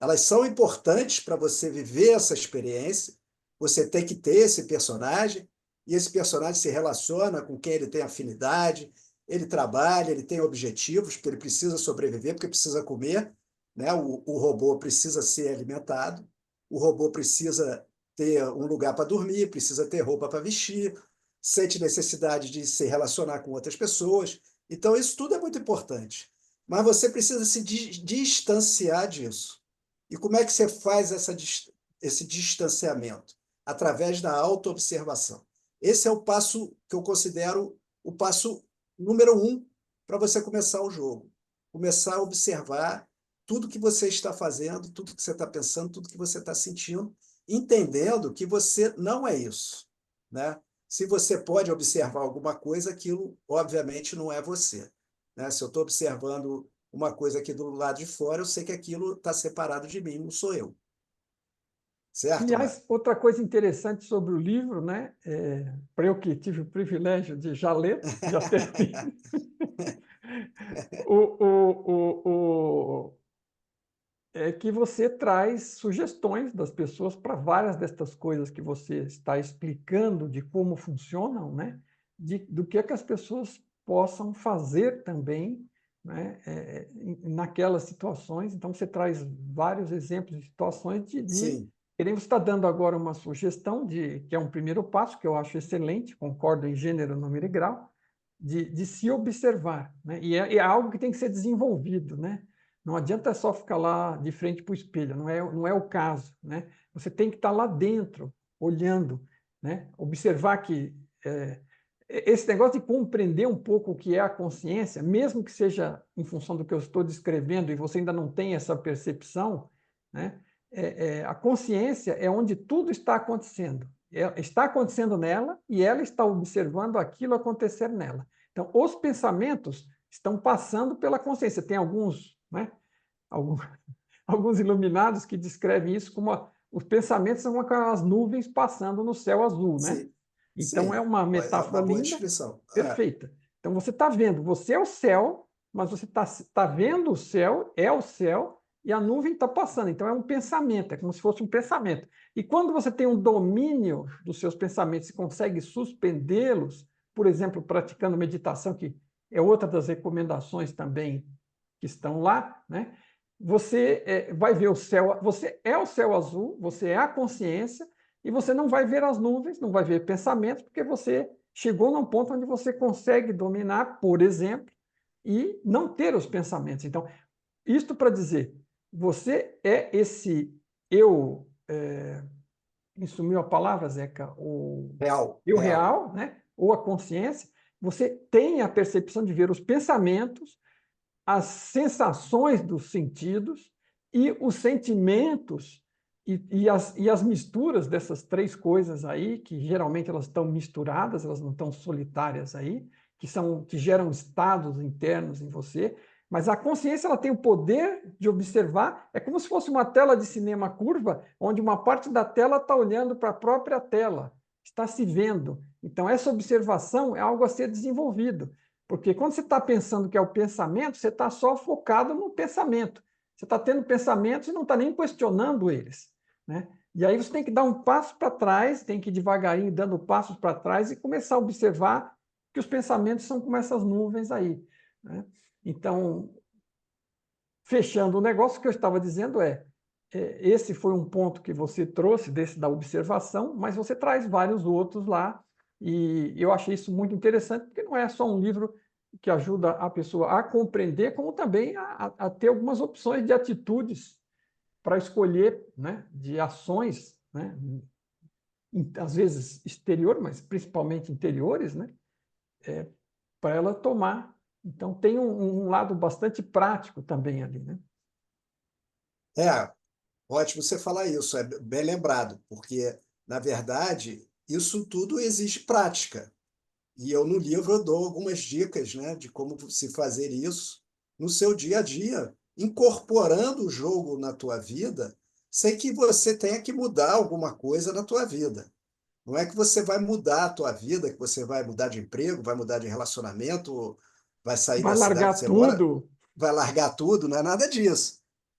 Elas são importantes para você viver essa experiência. Você tem que ter esse personagem, e esse personagem se relaciona com quem ele tem afinidade, ele trabalha, ele tem objetivos, porque ele precisa sobreviver, porque precisa comer, né? O robô precisa ser alimentado, o robô precisa ter um lugar para dormir, precisa ter roupa para vestir, sente necessidade de se relacionar com outras pessoas. Então, isso tudo é muito importante. Mas você precisa se distanciar disso. E como é que você faz esse distanciamento? Através da autoobservação. Esse é o passo que eu considero o passo número 1 para você começar o jogo. Começar a observar tudo que você está fazendo, tudo que você está pensando, tudo que você está sentindo, entendendo que você não é isso, né? Se você pode observar alguma coisa, aquilo obviamente não é você, né? Se eu estou observando uma coisa aqui do lado de fora, eu sei que aquilo está separado de mim, não sou eu. Certo, Mário? Aliás, outra coisa interessante sobre o livro, né? Para eu que tive o privilégio de já ler, já ter lido, o, é que você traz sugestões das pessoas para várias destas coisas que você está explicando de como funcionam, né? Do que é que as pessoas possam fazer também, né? Naquelas situações. Então, você traz vários exemplos de situações Sim, Queremos estar dando agora uma sugestão que é um primeiro passo, que eu acho excelente, concordo em gênero, número e grau, de se observar, né? E é algo que tem que ser desenvolvido, né? Não adianta só ficar lá de frente para o espelho, não é o caso, né? Você tem que estar lá dentro, olhando, né? Observar que esse negócio de compreender um pouco o que é a consciência, mesmo que seja em função do que eu estou descrevendo e você ainda não tem essa percepção, né? A consciência é onde tudo está acontecendo. Está acontecendo nela e ela está observando aquilo acontecer nela. Então, os pensamentos estão passando pela consciência. Tem alguns, né? Alguns, alguns iluminados que descrevem isso como os pensamentos são aquelas nuvens passando no céu azul, né? sim, Então, é sim. uma É metáfora uma boa linda, descrição. É, perfeita. Então, você está vendo, você é o céu, mas você está vendo o céu, é o céu, e a nuvem está passando. Então, é um pensamento, é como se fosse um pensamento. E quando você tem um domínio dos seus pensamentos e consegue suspendê-los, por exemplo, praticando meditação, que é outra das recomendações também que estão lá, né? Você vai ver o céu, você é o céu azul, você é a consciência, e você não vai ver as nuvens, não vai ver pensamentos, porque você chegou num ponto onde você consegue dominar, por exemplo, e não ter os pensamentos. Então, isto para dizer, você é esse eu, me sumiu a palavra, Zeca, o real, eu real. real, né? Ou a consciência, você tem a percepção de ver os pensamentos, as sensações dos sentidos e os sentimentos e as misturas dessas três coisas aí, que geralmente elas estão misturadas, elas não estão solitárias aí, que geram estados internos em você, mas a consciência ela tem o poder de observar, é como se fosse uma tela de cinema curva, onde uma parte da tela está olhando para a própria tela, está se vendo. Então, essa observação é algo a ser desenvolvido. Porque quando você está pensando que é o pensamento, você está só focado no pensamento. Você está tendo pensamentos e não está nem questionando eles, né? E aí você tem que dar um passo para trás, tem que ir devagarinho dando passos para trás e começar a observar que os pensamentos são como essas nuvens aí, né? Então, fechando o negócio, o que eu estava dizendo esse foi um ponto que você trouxe, desse da observação, mas você traz vários outros lá, e eu achei isso muito interessante, porque não é só um livro que ajuda a pessoa a compreender, como também a ter algumas opções de atitudes para escolher, né, de ações né? Às vezes exterior, mas principalmente interiores, né? Para ela tomar. Então, tem um lado bastante prático também ali, né? É, ótimo você falar isso, é bem lembrado, porque, na verdade, isso tudo exige prática. E eu, no livro, eu dou algumas dicas, né, de como se fazer isso no seu dia a dia, incorporando o jogo na tua vida, sem que você tenha que mudar alguma coisa na tua vida. Não é que você vai mudar a tua vida, que você vai mudar de emprego, vai mudar de relacionamento, vai sair Vai da cidade que largar você mora, tudo. vai largar tudo, não é nada disso.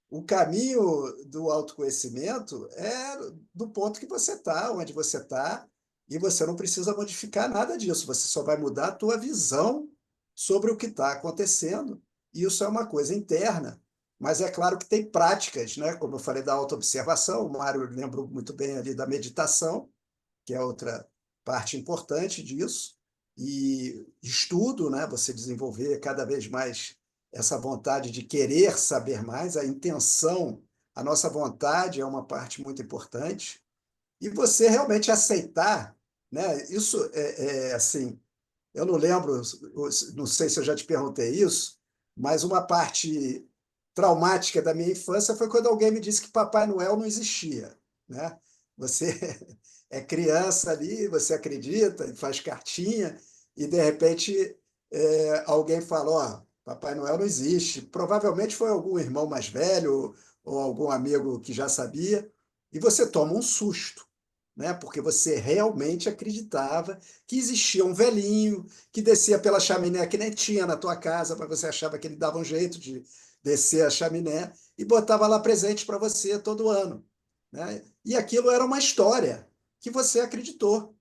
O caminho do autoconhecimento é do ponto que você está, onde você está, e você não precisa modificar nada disso, você só vai mudar a tua visão sobre o que está acontecendo, e isso é uma coisa interna. Mas é claro que tem práticas, né? Como eu falei da autoobservação, o Mário lembrou muito bem ali da meditação, que é outra parte importante disso, e estudo, né? Você desenvolver cada vez mais essa vontade de querer saber mais, a intenção, a nossa vontade é uma parte muito importante, e você realmente aceitar, né? Isso é assim, eu não lembro, não sei se eu já te perguntei isso, mas uma parte traumática da minha infância foi quando alguém me disse que Papai Noel não existia, né? Você é criança ali, você acredita, faz cartinha, e de repente alguém fala, ó, Papai Noel não existe. Provavelmente foi algum irmão mais velho ou algum amigo que já sabia, e você toma um susto, né? Porque você realmente acreditava que existia um velhinho que descia pela chaminé que nem tinha na tua casa, mas você achava que ele dava um jeito de descer a chaminé e botava lá presente para você todo ano, né? E aquilo era uma história que você acreditou,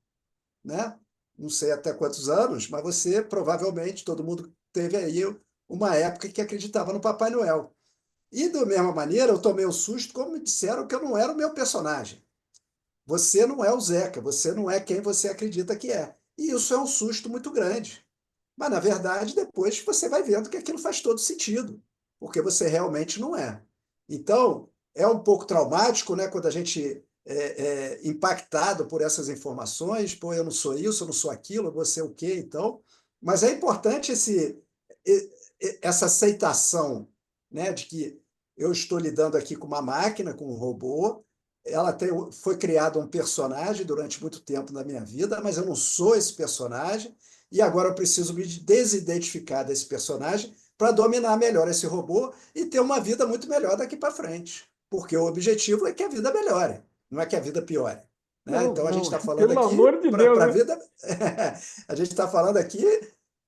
né? Não sei até quantos anos, mas você provavelmente, todo mundo teve aí uma época que acreditava no Papai Noel. E da mesma maneira, eu tomei um susto quando me disseram que eu não era o meu personagem. Você não é o Zeca, você não é quem você acredita que é. E isso é um susto muito grande. Mas, na verdade, depois você vai vendo que aquilo faz todo sentido, porque você realmente não é. Então, é um pouco traumático, né, quando a gente é impactado por essas informações, pô, eu não sou isso, eu não sou aquilo, você o quê, então. Mas é importante essa aceitação, né, de que eu estou lidando aqui com uma máquina, com um robô, foi criado um personagem durante muito tempo na minha vida, mas eu não sou esse personagem, e agora eu preciso me desidentificar desse personagem para dominar melhor esse robô e ter uma vida muito melhor daqui para frente. Porque o objetivo é que a vida melhore, não é que a vida piore. Né? Não, Então a gente não, está falando pelo aqui amor de para Deus, a né? vida. A gente está falando aqui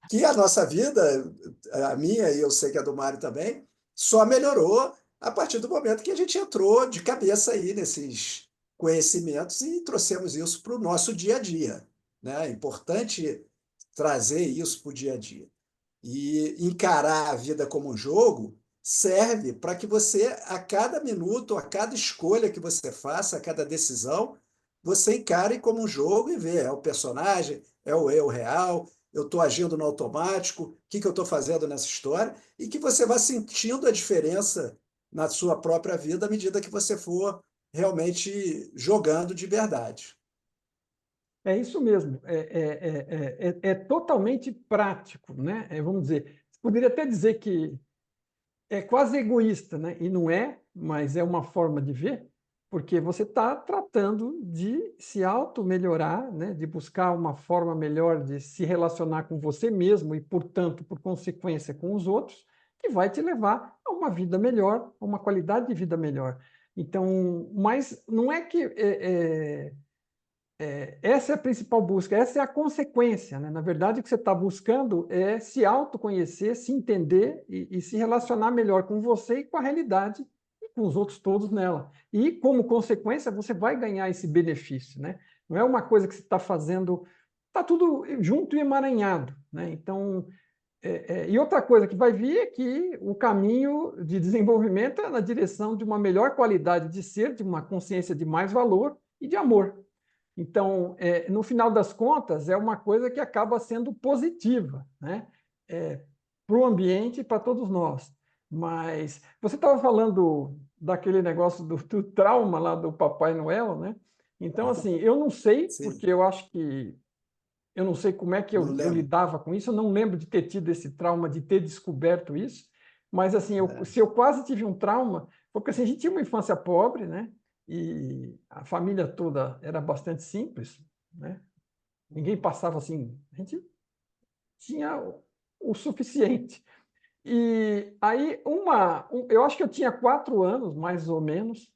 que a nossa vida, a minha e eu sei que a do Mário também, só melhorou a partir do momento que a gente entrou de cabeça aí nesses conhecimentos e trouxemos isso para o nosso dia a dia. Né? É importante trazer isso para o dia a dia. E encarar a vida como um jogo serve para que você, a cada minuto, a cada escolha que você faça, a cada decisão, você encare como um jogo e vê, é o personagem, é o eu real, eu estou agindo no automático, o que eu estou fazendo nessa história, e que você vá sentindo a diferença na sua própria vida à medida que você for realmente jogando de verdade. É isso mesmo, é totalmente prático, né? Vamos dizer, você poderia até dizer que é quase egoísta, né? E não é, mas é uma forma de ver, porque você está tratando de se auto-melhorar, né? De buscar uma forma melhor de se relacionar com você mesmo e, portanto, por consequência, com os outros, que vai te levar a uma vida melhor, a uma qualidade de vida melhor. Então, mas não é que essa é a principal busca, essa é a consequência, né? Na verdade, o que você está buscando é se autoconhecer, se entender e se relacionar melhor com você e com a realidade e com os outros todos nela. E, como consequência, você vai ganhar esse benefício, né? Não é uma coisa que você está fazendo, está tudo junto e emaranhado, né? Então, e outra coisa que vai vir é que o caminho de desenvolvimento é na direção de uma melhor qualidade de ser, de uma consciência de mais valor e de amor. Então, no final das contas, é uma coisa que acaba sendo positiva, né? Para o ambiente e para todos nós. Mas você estava falando daquele negócio do trauma lá do Papai Noel, né? Então, assim, eu não sei, Sim, porque eu acho que eu não sei como é que não eu lembro. lidava com isso, eu não lembro de ter tido esse trauma, de ter descoberto isso, mas assim, Né? se eu quase tive um trauma, foi porque assim, a gente tinha uma infância pobre, né? E a família toda era bastante simples, né? Ninguém passava assim, a gente tinha o suficiente. E aí, eu acho que eu tinha 4 anos, mais ou menos,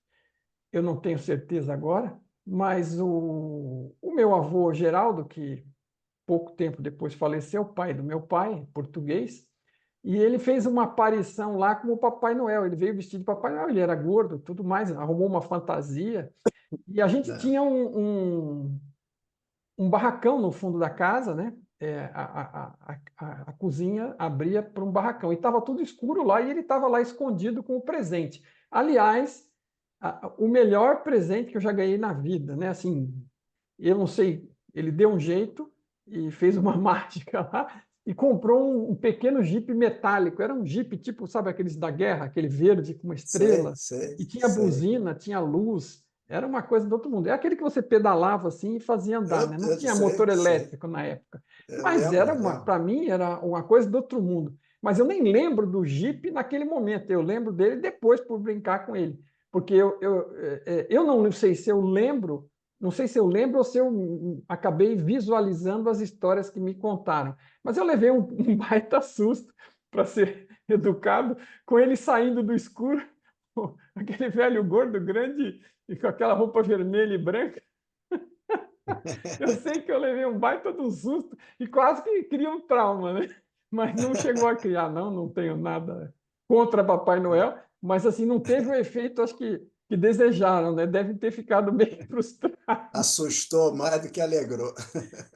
eu não tenho certeza agora, mas o meu avô Geraldo, que pouco tempo depois faleceu, pai do meu pai, português, e ele fez uma aparição lá como o Papai Noel. Ele veio vestido de Papai Noel, ele era gordo, tudo mais, arrumou uma fantasia. E a gente Né? tinha um barracão no fundo da casa, né? A cozinha abria para um barracão e estava tudo escuro lá e ele estava lá escondido com o presente. Aliás, o melhor presente que eu já ganhei na vida, né? Assim, eu não sei, ele deu um jeito e fez uma mágica lá e comprou um pequeno Jeep metálico. Era um Jeep tipo, sabe, aqueles da guerra, aquele verde com uma Sei, estrela, sei, e tinha sei. buzina, tinha luz. Era uma coisa do outro mundo. É aquele que você pedalava assim e fazia andar, né? Não Eu tinha sei, motor sei. elétrico na época. Eu Mas era lembro, lembro. para mim, era uma coisa do outro mundo. Mas eu nem lembro do Jeep naquele momento. Eu lembro dele depois por brincar com ele. Porque eu não sei se eu lembro, não sei se eu lembro ou se eu acabei visualizando as histórias que me contaram. Mas eu levei um baita susto, para ser educado, com ele saindo do escuro, aquele velho gordo grande e com aquela roupa vermelha e branca. Eu sei que eu levei um baita do susto e quase que cria um trauma, né? Mas não chegou a criar, não, não tenho nada contra Papai Noel, mas assim, não teve o efeito, acho que desejaram, né? Devem ter ficado bem frustrados. Assustou mais do que alegrou.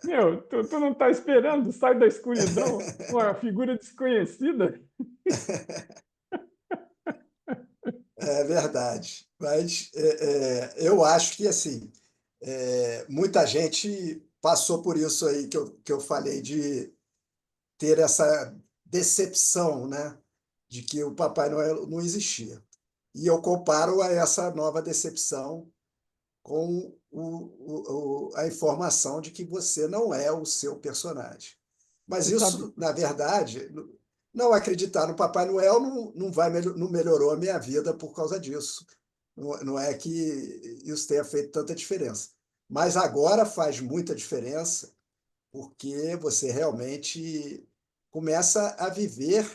Meu, tu não está esperando, sai da escuridão, uma figura desconhecida. É verdade. Mas eu acho que assim, muita gente passou por isso aí que eu falei de ter essa decepção, né, de que o Papai Noel não existia. E eu comparo a essa nova decepção com a informação de que você não é o seu personagem. Mas Você sabe, isso, na verdade, não acreditar no Papai Noel não melhorou a minha vida por causa disso. Não é que isso tenha feito tanta diferença. Mas agora faz muita diferença porque você realmente começa a viver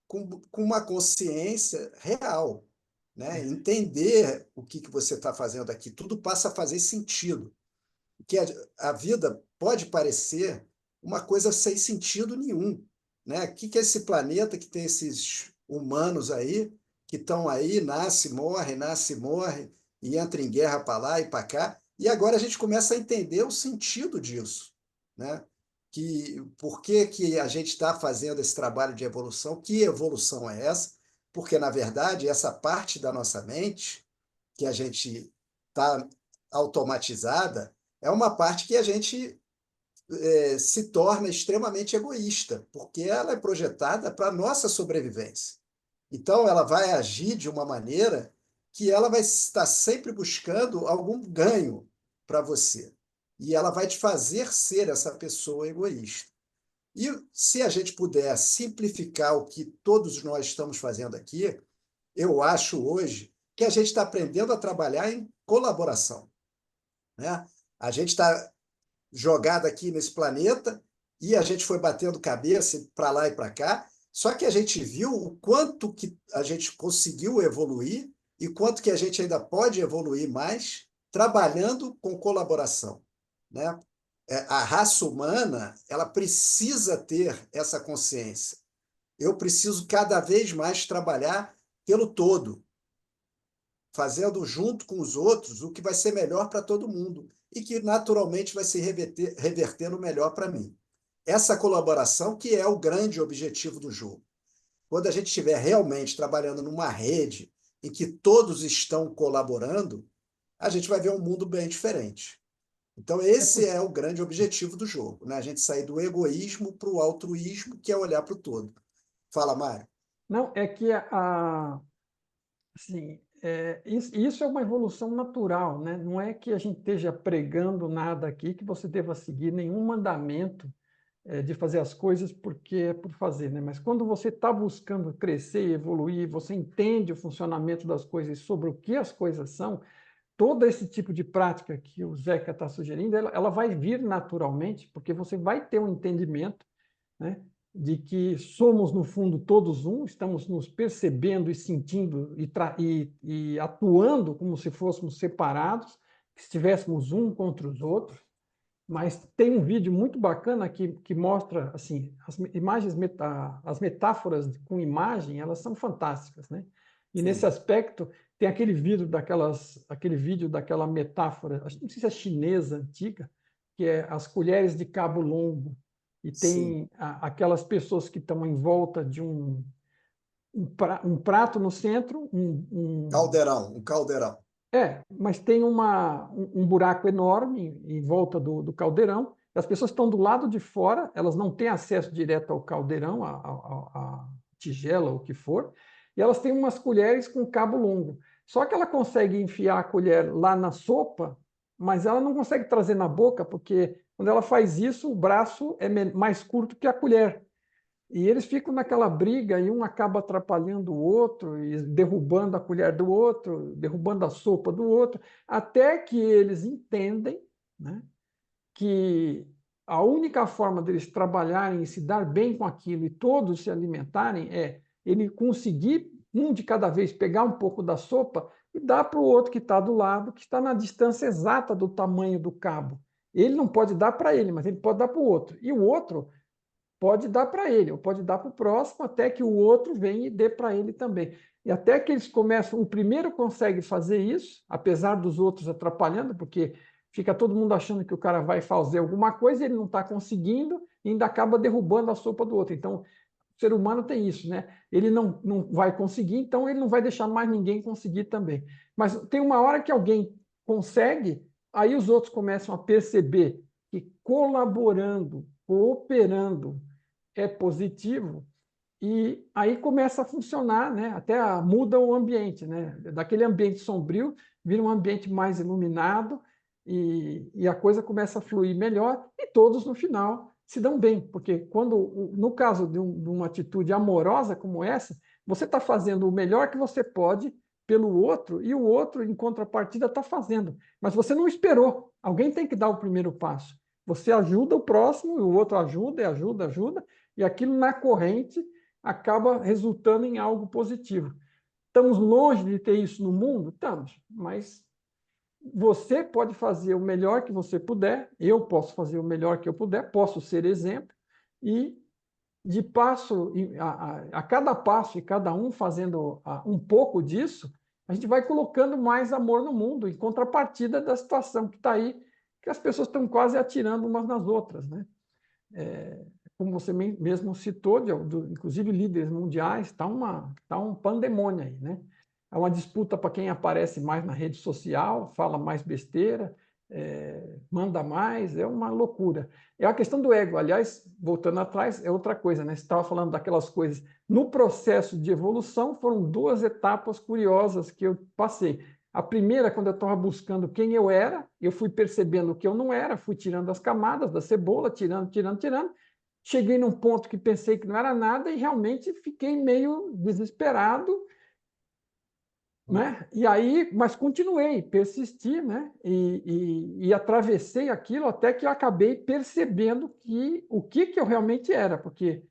com uma consciência real, né? Entender o que você está fazendo aqui, tudo passa a fazer sentido. Porque a vida pode parecer uma coisa sem sentido nenhum, né? O que é esse planeta que tem esses humanos aí, que estão aí, nasce, morre, e entra em guerra para lá e para cá, e agora a gente começa a entender o sentido disso, né? Que por que que a gente está fazendo esse trabalho de evolução? Que evolução é essa? Porque, na verdade, essa parte da nossa mente que a gente está automatizada é uma parte que a gente se torna extremamente egoísta, porque ela é projetada para a nossa sobrevivência. Então, ela vai agir de uma maneira que ela vai estar sempre buscando algum ganho para você. E ela vai te fazer ser essa pessoa egoísta. E se a gente puder simplificar o que todos nós estamos fazendo aqui, eu acho hoje que a gente está aprendendo a trabalhar em colaboração, né? A gente está jogado aqui nesse planeta e a gente foi batendo cabeça para lá e para cá, só que a gente viu o quanto que a gente conseguiu evoluir e quanto que a gente ainda pode evoluir mais trabalhando com colaboração, né? A raça humana, ela precisa ter essa consciência. Eu preciso cada vez mais trabalhar pelo todo, fazendo junto com os outros o que vai ser melhor para todo mundo e que naturalmente vai se revertendo melhor para mim. Essa colaboração que é o grande objetivo do jogo. Quando a gente estiver realmente trabalhando numa rede em que todos estão colaborando, a gente vai ver um mundo bem diferente. Então, é esse por- é o grande objetivo do jogo, né? A gente sair do egoísmo para o altruísmo, que é olhar para o todo. Fala, Mário. não, é que assim, Isso é uma evolução natural, né? Não é que a gente esteja pregando nada aqui que você deva seguir nenhum mandamento de fazer as coisas porque é por fazer, né? Mas quando você está buscando crescer e evoluir, você entende o funcionamento das coisas, sobre o que as coisas são, todo esse tipo de prática que o Zeca está sugerindo, ela vai vir naturalmente, porque você vai ter um entendimento, né, de que somos, no fundo, todos um, estamos nos percebendo e sentindo e atuando como se fôssemos separados, que estivéssemos um contra os outros. Mas tem um vídeo muito bacana que mostra assim, as imagens, as metáforas com imagem, elas são fantásticas, né? E nesse Sim. aspecto tem aquele vídeo daquela metáfora, não sei se é chinesa antiga, que é as colheres de cabo longo, e Sim. tem aquelas pessoas que estão em volta de um prato no centro, Caldeirão, um caldeirão. mas tem um buraco enorme em volta do caldeirão. As pessoas estão do lado de fora, elas não têm acesso direto ao caldeirão, à tigela, o que for, e elas têm umas colheres com cabo longo. Só que ela consegue enfiar a colher lá na sopa, mas ela não consegue trazer na boca, porque quando ela faz isso, o braço é mais curto que a colher. E eles ficam naquela briga e um acaba atrapalhando o outro e derrubando a colher do outro, derrubando a sopa do outro, até que eles entendem, né, que a única forma deles trabalharem e se dar bem com aquilo e todos se alimentarem é ele conseguir, um de cada vez, pegar um pouco da sopa e dar para o outro que está do lado, que está na distância exata do tamanho do cabo. Ele não pode dar para ele, mas ele pode dar para o outro. E o outro pode dar para ele, ou pode dar para o próximo, até que o outro venha e dê para ele também. E até que eles começam, o primeiro consegue fazer isso, apesar dos outros atrapalhando, porque fica todo mundo achando que o cara vai fazer alguma coisa, e ele não está conseguindo, e ainda acaba derrubando a sopa do outro. Então, o ser humano tem isso, né? Ele não vai conseguir, então ele não vai deixar mais ninguém conseguir também. Mas tem uma hora que alguém consegue, aí os outros começam a perceber que colaborando, cooperando, é positivo, e aí começa a funcionar, né? Até muda o ambiente, né? Daquele ambiente sombrio vira um ambiente mais iluminado e a coisa começa a fluir melhor e todos no final se dão bem, porque quando, no caso de uma atitude amorosa como essa, você está fazendo o melhor que você pode pelo outro e o outro, em contrapartida, está fazendo. Mas você não esperou. Alguém tem que dar o primeiro passo. Você ajuda o próximo, e o outro ajuda, e ajuda, ajuda, e aquilo na corrente acaba resultando em algo positivo. Estamos longe de ter isso no mundo? Estamos, mas você pode fazer o melhor que você puder, eu posso fazer o melhor que eu puder, posso ser exemplo, e de passo, a cada passo e cada um fazendo um pouco disso, a gente vai colocando mais amor no mundo, em contrapartida da situação que está aí, que as pessoas estão quase atirando umas nas outras, né? Como você mesmo citou, inclusive líderes mundiais, tá um pandemônio aí, né? É uma disputa para quem aparece mais na rede social, fala mais besteira, manda mais, é uma loucura. É a questão do ego. Aliás, voltando atrás, é outra coisa, né? Você estava falando daquelas coisas. No processo de evolução, foram duas etapas curiosas que eu passei. A primeira, quando eu estava buscando quem eu era, eu fui percebendo que eu não era, fui tirando as camadas da cebola, tirando, tirando, tirando. Cheguei num ponto que pensei que não era nada e realmente fiquei meio desesperado, né? E aí, mas continuei, persisti, né? E atravessei aquilo até que eu acabei percebendo o que eu realmente era, porque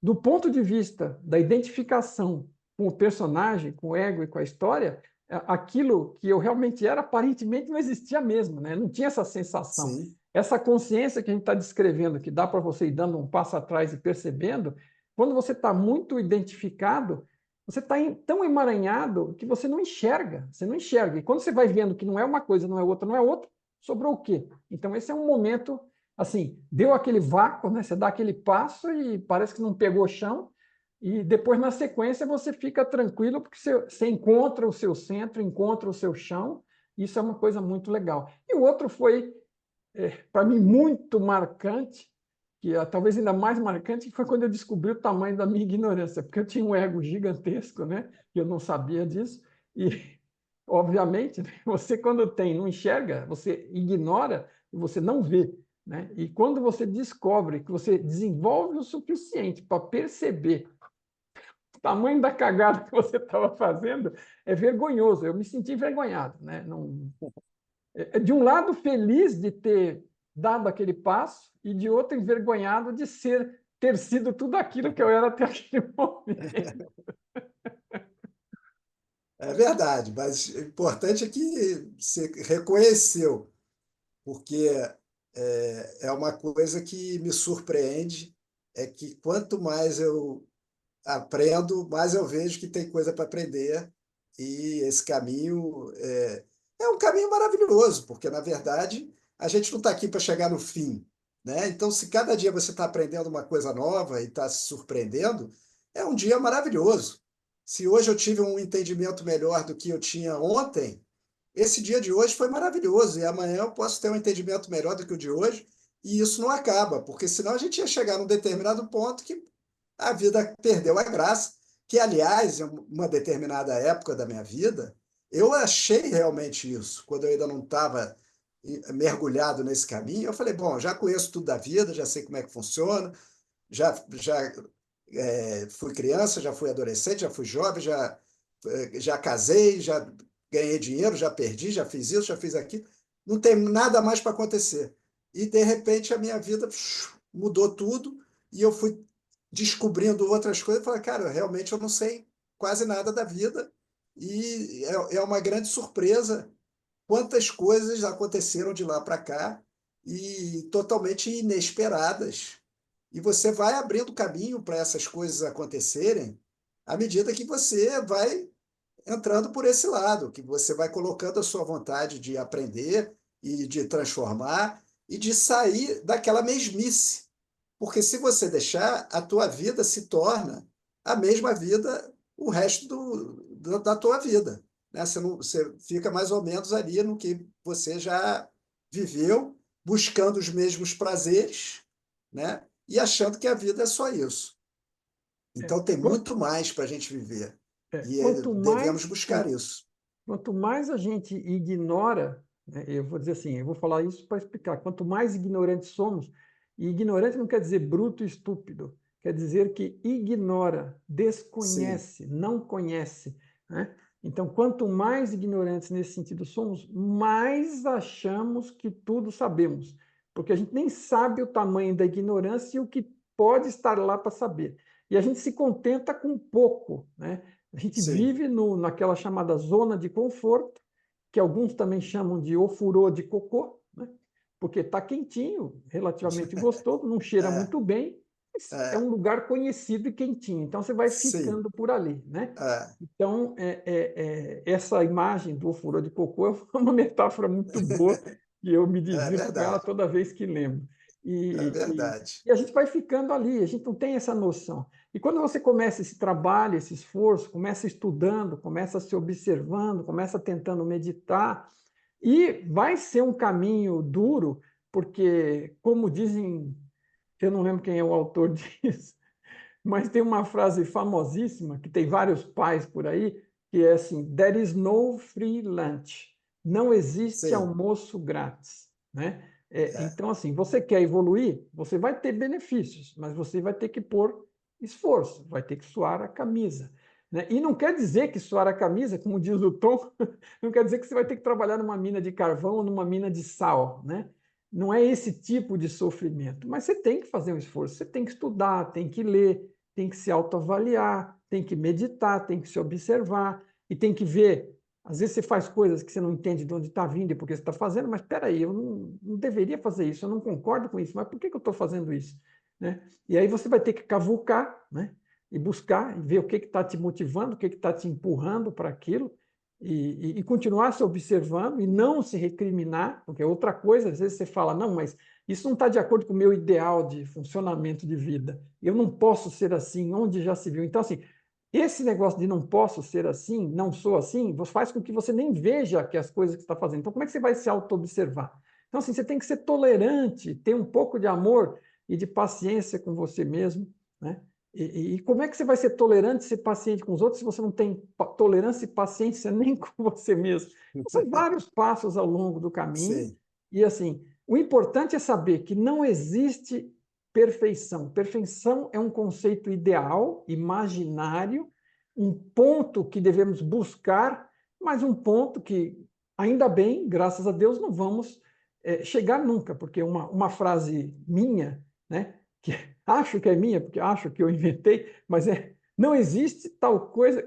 do ponto de vista da identificação com o personagem, com o ego e com a história, aquilo que eu realmente era aparentemente não existia mesmo, né? Não tinha essa sensação. Sim. Essa consciência que a gente está descrevendo, que dá para você ir dando um passo atrás e percebendo, quando você está muito identificado, você está tão emaranhado que você não enxerga, você não enxerga. E quando você vai vendo que não é uma coisa, não é outra, não é outra, sobrou o quê? Então, esse é um momento, assim, deu aquele vácuo, né? Você dá aquele passo e parece que não pegou chão, e depois, na sequência, você fica tranquilo, porque você encontra o seu centro, encontra o seu chão, isso é uma coisa muito legal. E o outro foi, para mim, muito marcante, que talvez ainda mais marcante, foi quando eu descobri o tamanho da minha ignorância, porque eu tinha um ego gigantesco, né? Eu não sabia disso, e obviamente, né? Você quando tem, não enxerga, você ignora e você não vê, né? E quando você descobre que você desenvolve o suficiente para perceber o tamanho da cagada que você estava fazendo, é vergonhoso. Eu me senti envergonhado, né? Não, de um lado, feliz de ter dado aquele passo, e de outro, envergonhado de ter sido tudo aquilo que eu era até aquele momento. É verdade, mas o importante é que você reconheceu, porque é uma coisa que me surpreende, é que quanto mais eu aprendo, mais eu vejo que tem coisa para aprender, e esse caminho é um caminho maravilhoso, porque, na verdade, a gente não está aqui para chegar no fim, né? Então, se cada dia você está aprendendo uma coisa nova e está se surpreendendo, é um dia maravilhoso. Se hoje eu tive um entendimento melhor do que eu tinha ontem, esse dia de hoje foi maravilhoso, e amanhã eu posso ter um entendimento melhor do que o de hoje, e isso não acaba, porque senão a gente ia chegar num determinado ponto que a vida perdeu a graça, que, aliás, em uma determinada época da minha vida, eu achei realmente isso, quando eu ainda não estava mergulhado nesse caminho. Eu falei, bom, já conheço tudo da vida, já sei como é que funciona, já fui criança, já fui adolescente, já fui jovem, já casei, já ganhei dinheiro, já perdi, já fiz isso, já fiz aquilo. Não tem nada mais para acontecer. E, de repente, a minha vida mudou tudo e eu fui descobrindo outras coisas e falei, cara, realmente eu não sei quase nada da vida e é uma grande surpresa quantas coisas aconteceram de lá para cá e totalmente inesperadas. E você vai abrindo caminho para essas coisas acontecerem à medida que você vai entrando por esse lado, que você vai colocando a sua vontade de aprender e de transformar e de sair daquela mesmice. Porque se você deixar, a tua vida se torna a mesma vida o resto da tua vida, né? Você fica mais ou menos ali no que você já viveu, buscando os mesmos prazeres, né? E achando que a vida é só isso. Então tem muito Quanto, mais para a gente viver e quanto devemos mais, buscar isso. quanto mais a gente ignora, né, eu vou dizer assim, eu vou falar isso para explicar, quanto mais ignorantes somos, e ignorante não quer dizer bruto e estúpido, quer dizer que ignora, Sim, desconhece, não conhece, né? Então, quanto mais ignorantes nesse sentido somos, mais achamos que tudo sabemos, porque a gente nem sabe o tamanho da ignorância e o que pode estar lá para saber. E a gente se contenta com pouco, né? A gente sim. vive naquela chamada zona de conforto, que alguns também chamam de ofurô de cocô, né? Porque está quentinho, relativamente gostoso, não cheira É, muito bem, mas é é, um lugar conhecido e quentinho, então você vai sim, ficando por ali, né? é, Então, essa imagem do ofurô de cocô é uma metáfora muito boa e eu me é divirto com ela verdade, toda vez que lembro. é E, e, verdade. e a gente vai ficando ali, a gente não tem essa noção. E quando você começa esse trabalho, esse esforço, começa estudando, começa se observando, começa tentando meditar, e vai ser um caminho duro, porque, como dizem, eu não lembro quem é o autor disso, mas tem uma frase famosíssima, que tem vários pais por aí, que é assim: There is no free lunch. Não existe Sim, almoço grátis, né? é, Então, assim, você quer evoluir, você vai ter benefícios, mas você vai ter que pôr esforço, vai ter que suar a camisa, né? E não quer dizer que suar a camisa, como diz o Tom, não quer dizer que você vai ter que trabalhar numa mina de carvão ou numa mina de sal, né? Não é esse tipo de sofrimento, mas você tem que fazer um esforço, você tem que estudar, tem que ler, tem que se autoavaliar, tem que meditar, tem que se observar e tem que ver. Às vezes você faz coisas que você não entende de onde está vindo e por que você está fazendo, mas espera aí, eu não deveria fazer isso, eu não concordo com isso, mas por que eu estou fazendo isso? Né? E aí você vai ter que cavucar, né? E buscar, e ver o que está te motivando, o que está te empurrando para aquilo, e continuar se observando e não se recriminar, porque é outra coisa, às vezes você fala, não, mas isso não está de acordo com o meu ideal de funcionamento de vida. Eu não posso ser assim, onde já se viu. Então, assim, esse negócio de não posso ser assim, não sou assim, faz com que você nem veja que as coisas que você está fazendo. Então, como é que você vai se auto-observar? Então, assim, você tem que ser tolerante, ter um pouco de amor e de paciência com você mesmo, né? E como é que você vai ser tolerante e ser paciente com os outros se você não tem tolerância e paciência nem com você mesmo? Então, são vários passos ao longo do caminho. Sim, E, assim, o importante é saber que não existe perfeição. Perfeição é um conceito ideal, imaginário, um ponto que devemos buscar, mas um ponto que, ainda bem, graças a Deus, não vamos chegar nunca, porque uma frase minha, né, que acho que é minha, porque acho que eu inventei, mas não existe tal coisa,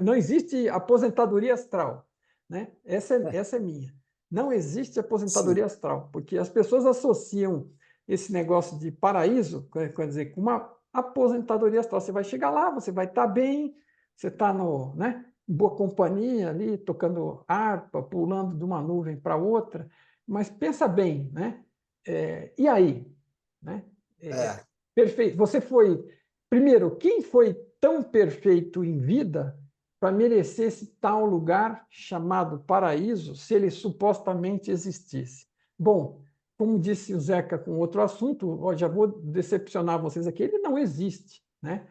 não existe aposentadoria astral, né? Essa é minha. Não existe aposentadoria sim. astral, porque as pessoas associam esse negócio de paraíso, quer dizer, com uma aposentadoria astral. Você vai chegar lá, você vai estar bem, você está no, né, em boa companhia ali, tocando harpa, pulando de uma nuvem para outra, mas pensa bem, né? E aí? Né? É, Perfeito. Você foi. Primeiro, quem foi tão perfeito em vida para merecer esse tal lugar chamado paraíso, se ele supostamente existisse? Bom, como disse o Zeca com outro assunto, já vou decepcionar vocês aqui, ele não existe. Né?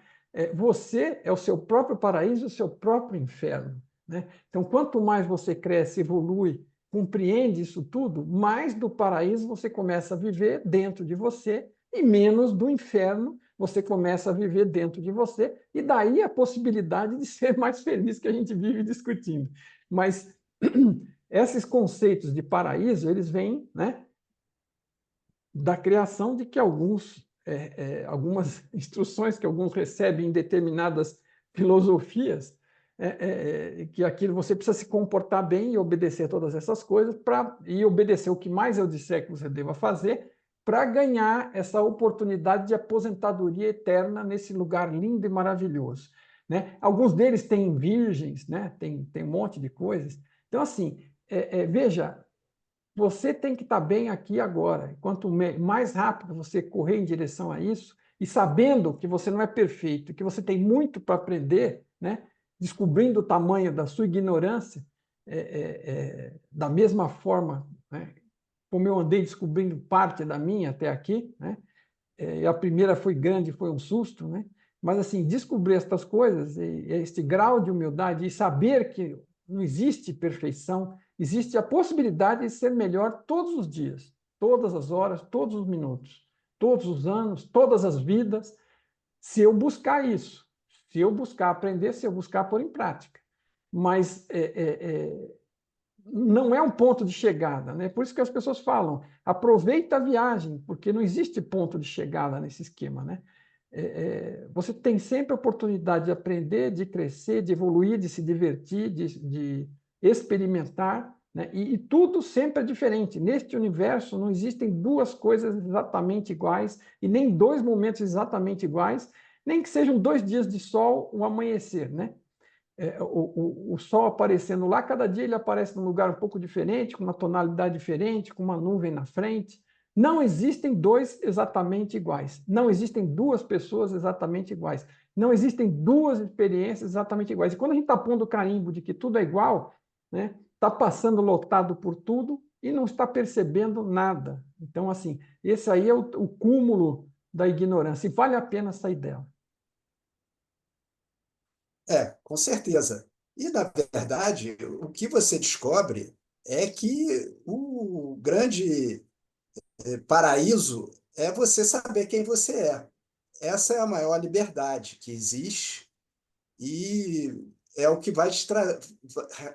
Você é o seu próprio paraíso, o seu próprio inferno. Né? Então, quanto mais você cresce, evolui, compreende isso tudo, mais do paraíso você começa a viver dentro de você e menos do inferno você começa a viver dentro de você, e daí a possibilidade de ser mais feliz que a gente vive discutindo. Mas esses conceitos de paraíso, eles vêm, né, da criação de que algumas instruções que alguns recebem em determinadas filosofias, que aquilo você precisa se comportar bem e obedecer todas essas coisas, e obedecer o que mais eu disser que você deva fazer, para ganhar essa oportunidade de aposentadoria eterna nesse lugar lindo e maravilhoso. Né? Alguns deles têm virgens, né? Tem um monte de coisas. Então, assim, veja, você tem que estar bem aqui agora. Quanto mais rápido você correr em direção a isso, e sabendo que você não é perfeito, que você tem muito para aprender, né? Descobrindo o tamanho da sua ignorância, da mesma forma, né? Como eu andei descobrindo parte da minha até aqui, né? A primeira foi grande, foi um susto, né? Mas, assim, descobrir estas coisas, este grau de humildade e saber que não existe perfeição, existe a possibilidade de ser melhor todos os dias, todas as horas, todos os minutos, todos os anos, todas as vidas, se eu buscar isso, se eu buscar aprender, se eu buscar pôr em prática. Mas não é um ponto de chegada, né? Por isso que as pessoas falam, aproveita a viagem, porque não existe ponto de chegada nesse esquema, né? Você tem sempre a oportunidade de aprender, de crescer, de evoluir, de se divertir, de experimentar, né? E tudo sempre é diferente. Neste universo não existem duas coisas exatamente iguais e nem dois momentos exatamente iguais, nem que sejam 2 dias de sol, um amanhecer, né? O sol aparecendo lá, cada dia ele aparece num lugar um pouco diferente, com uma tonalidade diferente, com uma nuvem na frente. Não existem dois exatamente iguais. Não existem duas pessoas exatamente iguais. Não existem duas experiências exatamente iguais. E quando a gente está pondo o carimbo de que tudo é igual, né, está passando lotado por tudo e não está percebendo nada. Então, assim, esse aí é o cúmulo da ignorância. E vale a pena sair dela. com certeza. E, na verdade, o que você descobre é que o grande paraíso é você saber quem você é. Essa é a maior liberdade que existe e é o que vai te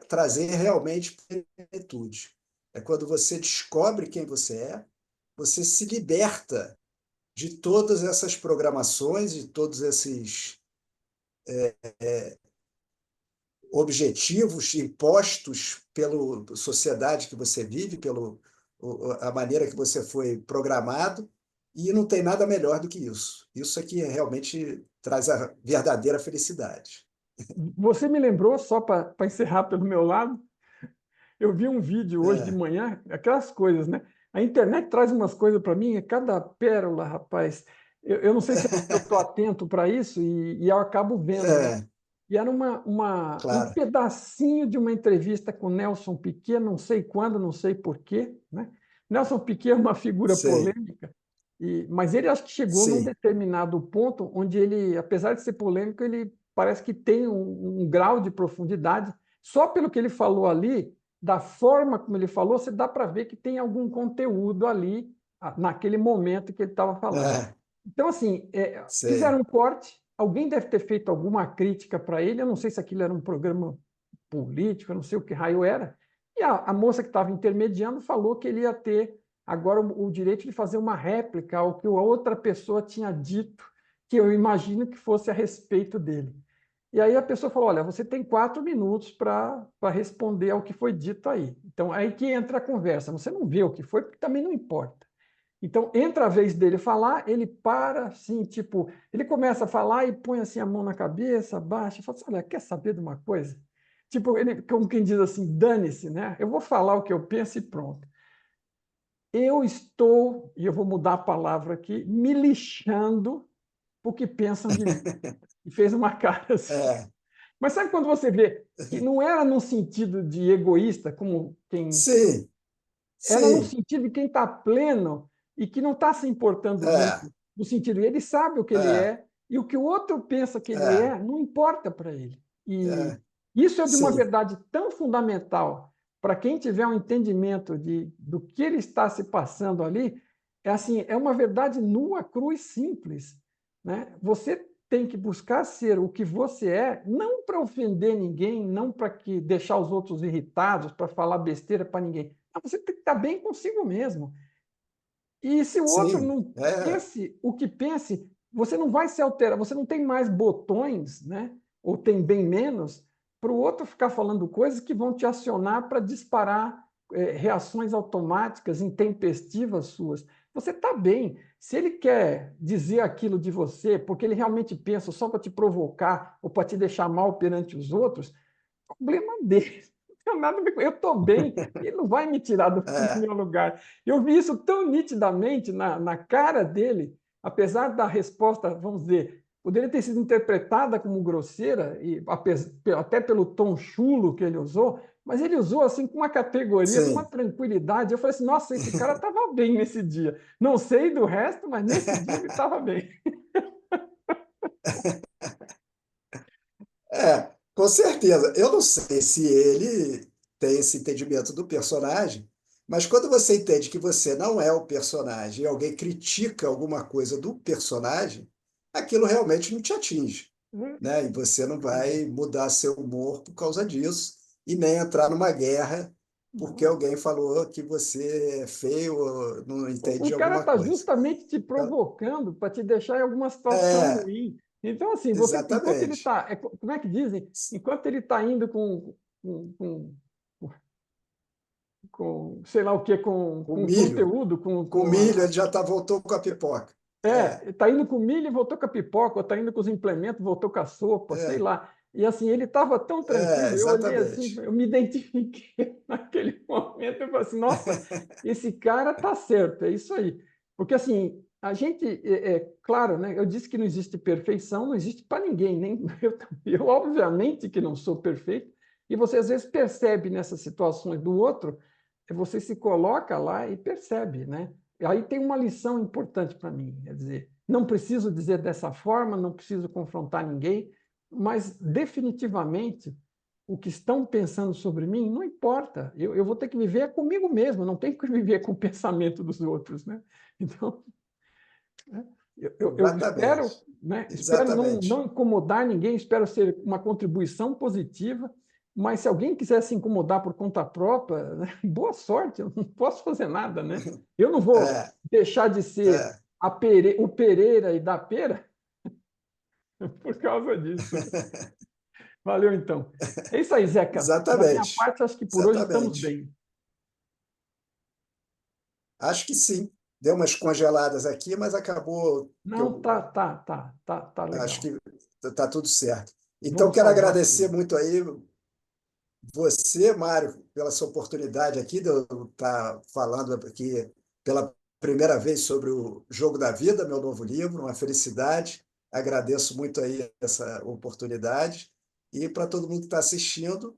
trazer realmente plenitude. É quando você descobre quem você se liberta de todas essas programações, de todos esses objetivos impostos pela sociedade que você vive, a maneira que você foi programado, e não tem nada melhor do que isso. Isso é que realmente traz a verdadeira felicidade. Você me lembrou, só para encerrar pelo meu lado, eu vi um vídeo hoje de É, manhã, aquelas coisas, né? A internet traz umas coisas para mim, cada pérola, rapaz. Eu não sei se eu estou atento para isso e eu acabo vendo, né? é, E era um claro, pedacinho de uma entrevista com Nelson Piquet, não sei quando, não sei porquê, né? Nelson Piquet é uma figura sei. polêmica, Mas ele acho que chegou num Sim. determinado ponto onde ele, apesar de ser polêmico, ele parece que tem um grau de profundidade. Só pelo que ele falou ali, da forma como ele falou, você dá para ver que tem algum conteúdo ali, naquele momento que ele estava falando. É, Então, assim, fizeram sei. um corte, alguém deve ter feito alguma crítica para ele, eu não sei se aquilo era um programa político, eu não sei o que raio era, e a moça que estava intermediando falou que ele ia ter agora o direito de fazer uma réplica ao que a outra pessoa tinha dito, que eu imagino que fosse a respeito dele. E aí a pessoa falou: olha, você tem 4 minutos para responder ao que foi dito aí. Então, aí que entra a conversa. Você não vê o que foi, porque também não importa. Então, entra a vez dele falar, ele para, assim, tipo, ele começa a falar e põe assim a mão na cabeça, baixa, e fala assim: olha, quer saber de uma coisa? Tipo, ele, como quem diz assim, dane-se, né? Eu vou falar o que eu penso e pronto. Eu estou, e eu vou mudar a palavra aqui, me lixando porque pensam de mim. E fez uma cara assim. É, Mas sabe quando você vê que não era no sentido de egoísta, como quem. sim, Era no sim. sentido de quem está pleno e que não está se importando É, muito, no sentido, ele sabe o que ele é, é e o que o outro pensa que ele é, não importa para ele. E é, isso é de uma sim, verdade tão fundamental para quem tiver um entendimento do que ele está se passando ali, é assim, é uma verdade nua, crua e simples, né? Você tem que buscar ser o que você é, não para ofender ninguém, não para que deixar os outros irritados, para falar besteira para ninguém. Você tem que estar bem consigo mesmo. E se o outro sim. não É, pense o que pense, você não vai se alterar, você não tem mais botões, né? Ou tem bem menos, para o outro ficar falando coisas que vão te acionar para disparar reações automáticas, intempestivas suas. Você está bem. Se ele quer dizer aquilo de você, porque ele realmente pensa só para te provocar ou para te deixar mal perante os outros, problema dele. Não tem nada a ver com. Eu estou bem, ele não vai me tirar do é, meu lugar. Eu vi isso tão nitidamente na cara dele, apesar da resposta, vamos dizer, poderia ter sido interpretada como grosseira, e até pelo tom chulo que ele usou, mas ele usou assim com uma categoria, com uma sim. tranquilidade. Eu falei assim: nossa, esse cara estava bem nesse dia. Não sei do resto, mas nesse dia ele estava bem. É, com certeza. Eu não sei se ele tem esse entendimento do personagem, mas quando você entende que você não é o personagem e alguém critica alguma coisa do personagem, aquilo realmente não te atinge, né? E você não vai mudar seu humor por causa disso e nem entrar numa guerra porque alguém falou que você é feio ou não entende O de cara alguma está coisa. justamente te Então, provocando para te deixar em alguma situação é, ruim. Então, assim, você, enquanto ele exatamente. está, como é que dizem? Enquanto ele está indo com, com, sei lá o que, Com com milho, conteúdo, com milho, ele já tá, voltou com a pipoca. É, está indo com milho e voltou com a pipoca, ou está indo com os implementos, voltou com a sopa, sei é, lá. E assim, ele estava tão tranquilo, eu olhei assim, exatamente. eu me identifiquei naquele momento, eu falei assim, nossa, esse cara tá certo, é isso aí. Porque assim, a gente, claro, né, eu disse que não existe perfeição, não existe para ninguém, nem eu obviamente que não sou perfeito, e você às vezes percebe nessas situações do outro, você se coloca lá e percebe, né? Aí tem uma lição importante para mim, quer dizer, não preciso dizer dessa forma, não preciso confrontar ninguém, mas definitivamente o que estão pensando sobre mim não importa. Eu vou ter que viver comigo mesmo, não tenho que viver com o pensamento dos outros, né? Então, né, eu espero, Exatamente. né, espero Exatamente. não incomodar ninguém, espero ser uma contribuição positiva, mas se alguém quiser se incomodar por conta própria, né, boa sorte, eu não posso fazer nada, né? Eu não vou É, deixar de ser é, o Pereira e da Pera por causa disso. Valeu, então. É isso aí, Zeca. Da minha exatamente. parte, acho que por hoje estamos Exatamente. bem. Acho que sim. Deu umas congeladas aqui, mas acabou que Não, eu tá acho legal. que está tudo certo. Então, Vamos quero salvar agradecer tudo. muito aí você, Mário, pela sua oportunidade aqui de eu estar falando aqui pela primeira vez sobre o Jogo da Vida, meu novo livro, uma felicidade. Agradeço muito aí essa oportunidade. E para todo mundo que está assistindo,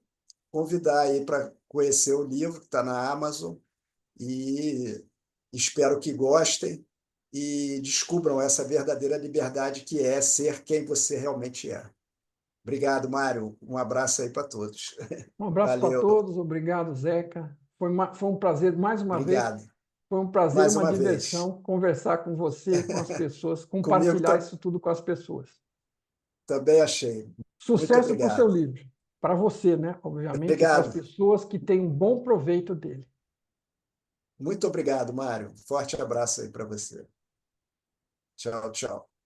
convidar aí para conhecer o livro que está na Amazon e espero que gostem. e descubram essa verdadeira liberdade que é ser quem você realmente é. Obrigado, Mário. Um abraço aí para todos. Um abraço para Valeu. todos, obrigado, Zeca. Foi um prazer mais uma vez. Obrigado. Foi um prazer, Mais uma uma vez. diversão conversar com você, com as pessoas, Comigo compartilhar isso tudo com as pessoas. também achei. Muito Sucesso para o seu obrigado. livro. Para você, né? Obviamente, e para as Obrigado. pessoas que têm um bom proveito dele. Muito obrigado, Mário. Forte abraço aí para você. Tchau, tchau.